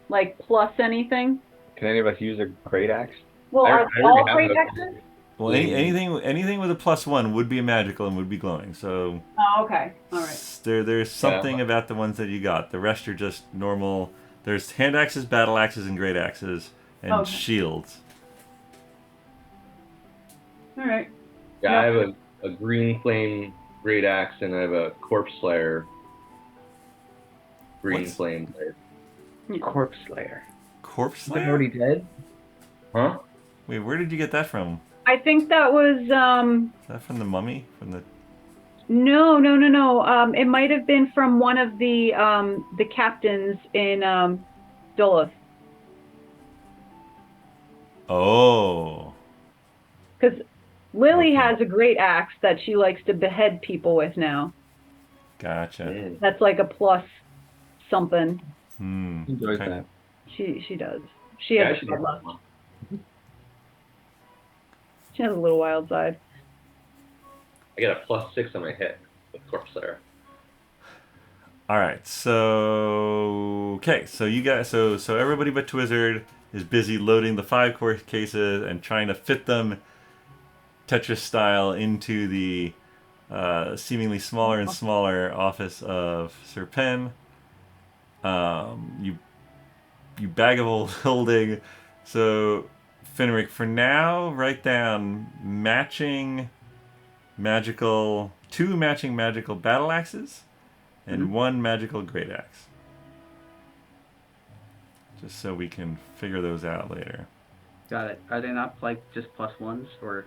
Like, plus anything? Can any of us use a great axe? Well, I are already all have great those. axes? well, anything with a +1 would be magical and would be glowing. So Oh, okay. All right. there's something about the ones that you got. The rest are just normal. There's hand axes, battle axes, and great axes, and Okay. shields. All right. Yeah, Yeah. I have a green flame great axe, and I have a corpse slayer green What's- flame blade. Corpse Slayer. Corpse They're Slayer? already dead? Huh? Wait, where did you get that from? I think that was, Is that from the mummy? From the no. It might have been from one of the captains in, Duluth. Oh. Because Lily Okay. has a great axe that she likes to behead people with now. Gotcha. That's like a plus something. Enjoys Okay. that. She does. She Yeah, I has should a have bloodlust. one. She has a little wild side. I got a +6 on my hit with corpse slayer. All right. So okay. So you guys. So everybody but Twizzard is busy loading the 5 core cases and trying to fit them Tetris style into the seemingly smaller and smaller office of Sir Pen. You bag of holding. So Finric, for now, write down two matching magical battle axes and 1 magical great axe. Just so we can figure those out later. Got it. Are they not like just +1s or?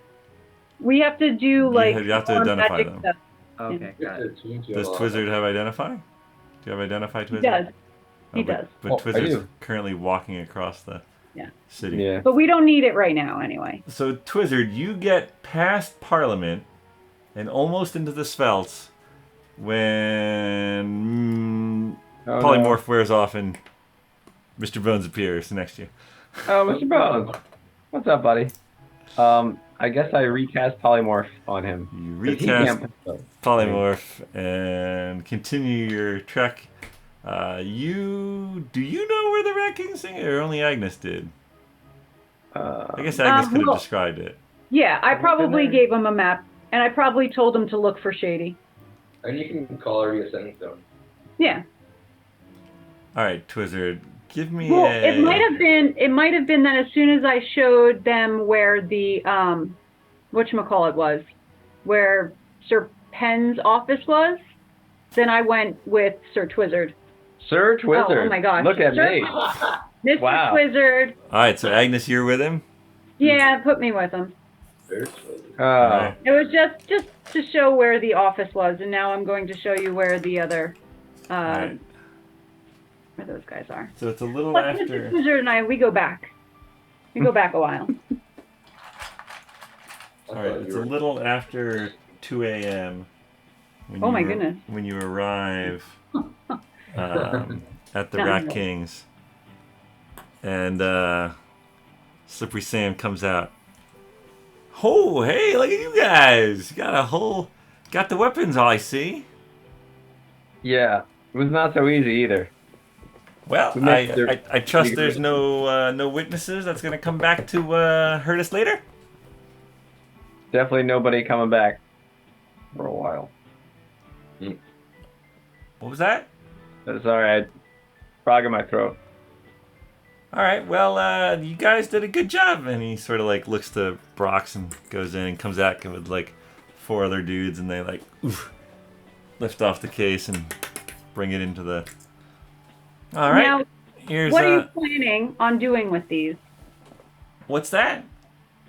We have to do like you have to more identify magic them. stuff. Okay, got it. Does Twizzard have identify? Do you have identify, He Twizzard? does. He but, does. But Oh, I Twizzard's do. currently walking across the Yeah. city. Yeah. But we don't need it right now anyway. So Twizzard, you get past Parliament and almost into the Svelts when Oh, Polymorph wears off and Mr. Bones appears next to you. No. Oh, Mr. Bones. What's up, buddy? I guess I recast polymorph on him. You 'Cause he recast can't- Polymorph and continue your trek. Do you know where the Rat King's thing is, or only Agnes did? I guess Agnes could have well- described it. Yeah, I probably there. gave him a map, and I probably told him to look for Shady. And you can call her a sentence zone. Yeah. All right, Twizzard, give me Well, a. it might have been that as soon as I showed them where the whatchamacallit was, where Sir Penn's office was, then I went with Sir Twizzard. Sir Twizzard. Oh my gosh. Look at Sir- me. Mr. Wow. Twizzard. All right, so Agnes, you're with him. Yeah, put me with him. All right. It was just to show where the office was, and now I'm going to show you where the other All right. where those guys are. So it's a little But after. Mr. Twizzard and I, we go back. We go back a while. All right, it's a little after 2 a.m. when Oh you my ar- goodness. When you arrive at the Not Rat really. Kings, and Slippery Sam comes out. Oh, hey, look at you guys! You got the weapons, all I see. Yeah. It was not so easy either. Well, We missed their- I trust there's no witnesses that's gonna come back to hurt us later. Definitely nobody coming back for a while. What was that? Sorry, I had frog in my throat. All right, well, you guys did a good job. And he sort of like looks to Brox and goes in and comes back with like 4 other dudes, and they like lift off the case and bring it into the. All right, Now, here's what are you planning on doing with these? what's that?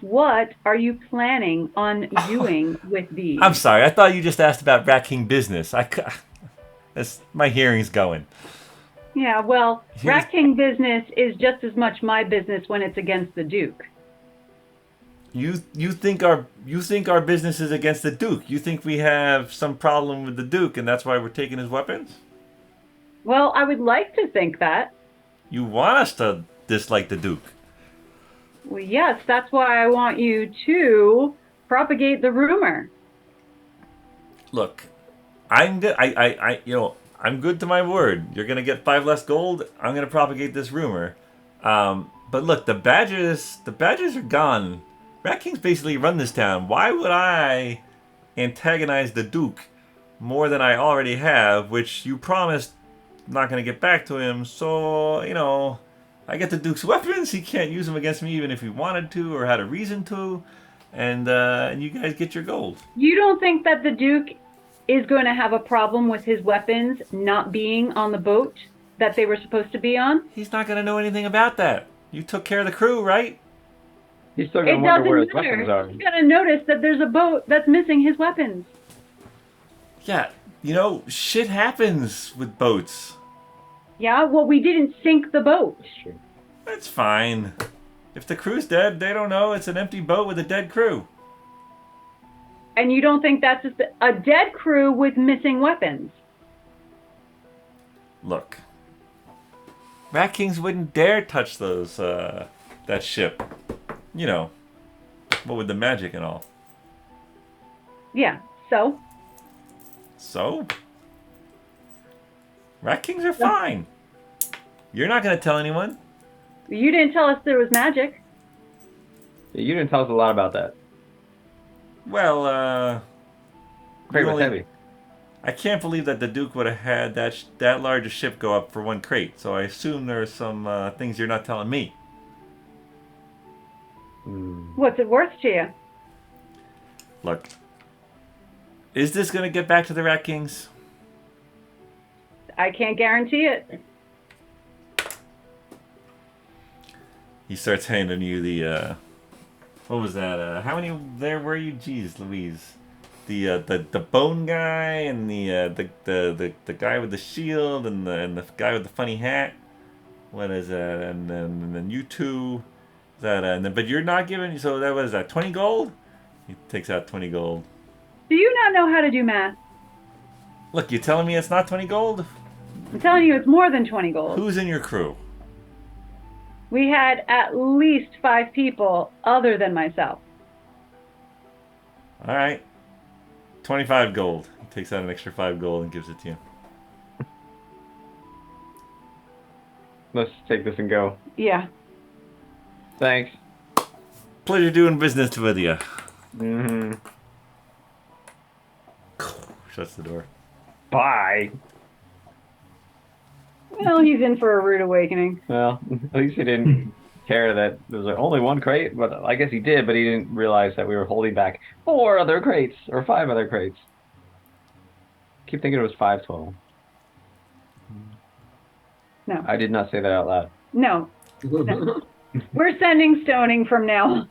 What are you planning on doing with these? I'm sorry, I thought you just asked about Rat King business. My hearing's going. Yeah, well, Here's- Rat King business is just as much my business when it's against the Duke. You think our business is against the Duke? You think we have some problem with the Duke, and that's why we're taking his weapons? Well, I would like to think that. You want us to dislike the Duke? Well, yes, that's why I want you to propagate the rumor. Look, I'm good. I'm good to my word. You're gonna get 5 less gold. I'm gonna propagate this rumor. But look, the badges are gone. Rat Kings basically run this town. Why would I antagonize the Duke more than I already have? Which you promised not gonna get back to him. So I get the Duke's weapons. He can't use them against me even if he wanted to or had a reason to. And you guys get your gold. You don't think that the Duke is going to have a problem with his weapons not being on the boat that they were supposed to be on? He's not gonna know anything about that. You took care of the crew, right? He's still It gonna wonder doesn't where his weapons matter. are. He's going to notice that there's a boat that's missing his weapons. Yeah, shit happens with boats. Yeah, well, we didn't sink the boat. That's fine. If the crew's dead, they don't know it's an empty boat with a dead crew. And you don't think that's just a dead crew with missing weapons? Look, Rat Kings wouldn't dare touch those, that ship. What with the magic and all. Yeah, so? So? Rat Kings are fine. You're not gonna tell anyone. You didn't tell us there was magic. You didn't tell us a lot about that. Well, Crate was only- heavy. I can't believe that the Duke would have had that large a ship go up for 1 crate. So I assume there's some things you're not telling me. What's it worth to you? Look, is this gonna get back to the Rat Kings? I can't guarantee it. He starts handing you the what was that? How many there were you? Jeez, Louise. The bone guy and the guy with the shield and the guy with the funny hat. What is that? And then you two. That and then, but you're not giving. So that was that 20 gold. He takes out 20 gold. Do you not know how to do math? Look, you telling me it's not 20 gold? I'm telling you, it's more than 20 gold. Who's in your crew? We had at least 5 people other than myself. All right, 25 gold. He takes out an extra 5 gold and gives it to you. Let's take this and go. Yeah. Thanks. Pleasure doing business with you. Mm-hmm. Shuts the door. Bye. Well, he's in for a rude awakening. Well, at least he didn't care that there was only one crate, but I guess he did, but he didn't realize that we were holding back 4 other crates, or 5 other crates. Keep thinking it was 5 total. No. I did not say that out loud. No. We're sending stoning from now on.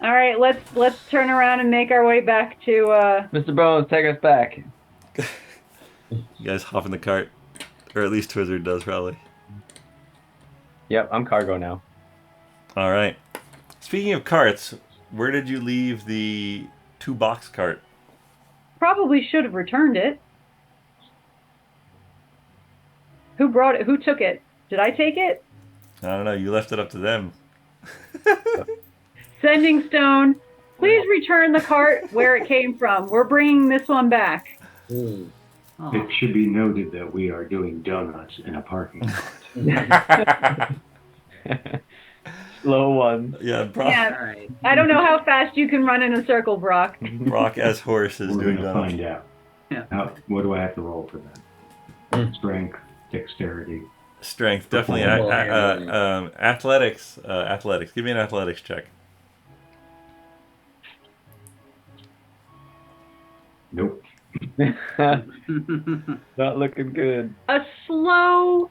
All right, let's turn around and make our way back to. Mr. Bones, take us back. You guys hop in the cart, or at least Twizzard does probably. Yep, I'm cargo now. All right. Speaking of carts, where did you leave the 2-box cart? Probably should have returned it. Who brought it? Who took it? Did I take it? I don't know. You left it up to them. Sending stone. Please return the cart where it came from. We're bringing this one back. It should be noted that we are doing donuts in a parking lot. Slow one. Yeah, Brock. Yeah. All right. I don't know how fast you can run in a circle, Brock. Brock as horse is We're doing going to donuts. find out. Yeah. What do I have to roll for that? Strength, dexterity. Strength, definitely. Athletics. Athletics. Give me an athletics check. Nope. Not looking good. A slow,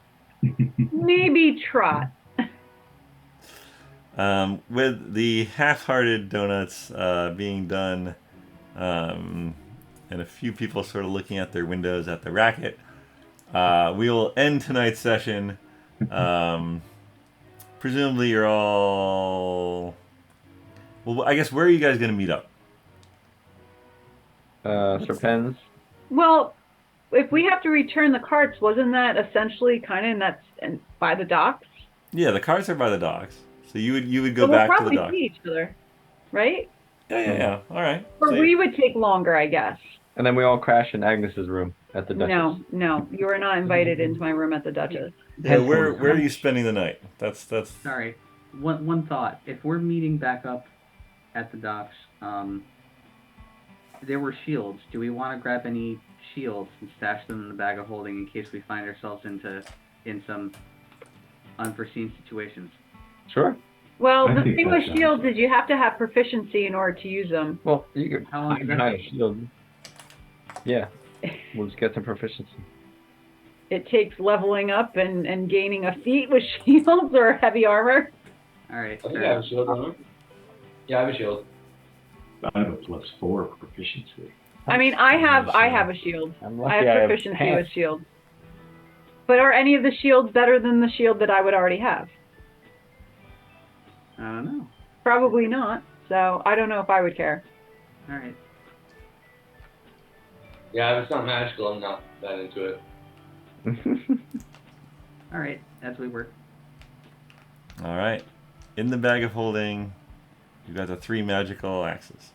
maybe trot. With the half-hearted donuts being done, and a few people sort of looking at their windows at the racket, we will end tonight's session. Presumably you're all... Well, I guess where are you guys going to meet up? Serpens. Well, if we have to return the carts, wasn't that essentially kind of by the docks? Yeah, the carts are by the docks. So you would go So back we'll to the probably dock. see each other, right? Yeah. All right. Or So we would take longer, I guess. And then we all crash in Agnes's room at the Duchess. No, you are not invited into my room at the Duchess. yeah, where are you spending the night? That's Sorry. One thought. If we're meeting back up at the docks, there were shields. Do we want to grab any shields and stash them in the bag of holding in case we find ourselves in some unforeseen situations? Sure. Well, I the think thing that with sounds shields good. is you have to have proficiency in order to use them. Well, you could How long hide does that behind a take? shield. Yeah. We'll just get some proficiency. It takes leveling up and gaining a feat with shields or heavy armor. All right. I think I have a shield on. Yeah, I have a shield. I have a +4 proficiency. I mean, I have a shield. I'm I lucky have proficiency with pants. shield. But are any of the shields better than the shield that I would already have? I don't know. Probably not. So I don't know if I would care. All right. Yeah, if it's not magical, I'm not that into it. All right. As we work. all right. In the bag of holding, you got the 3 magical axes.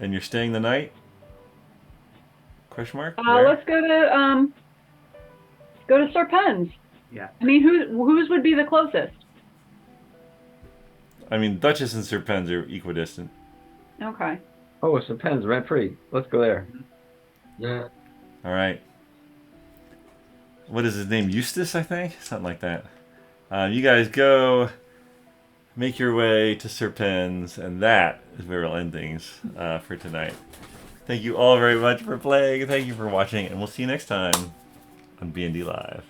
And you're staying the night? Question mark? Where? Let's go to Serpens. Yeah. I mean, whose would be the closest? I mean, Duchess and Serpens are equidistant. Okay. Oh, Serpens, rent free. Let's go there. Yeah. All right. What is his name? Eustace, I think? Something like that. You guys go, make your way to Serpens, and that is where we'll end things for tonight. Thank you all very much for playing. Thank you for watching, and we'll see you next time on BND Live.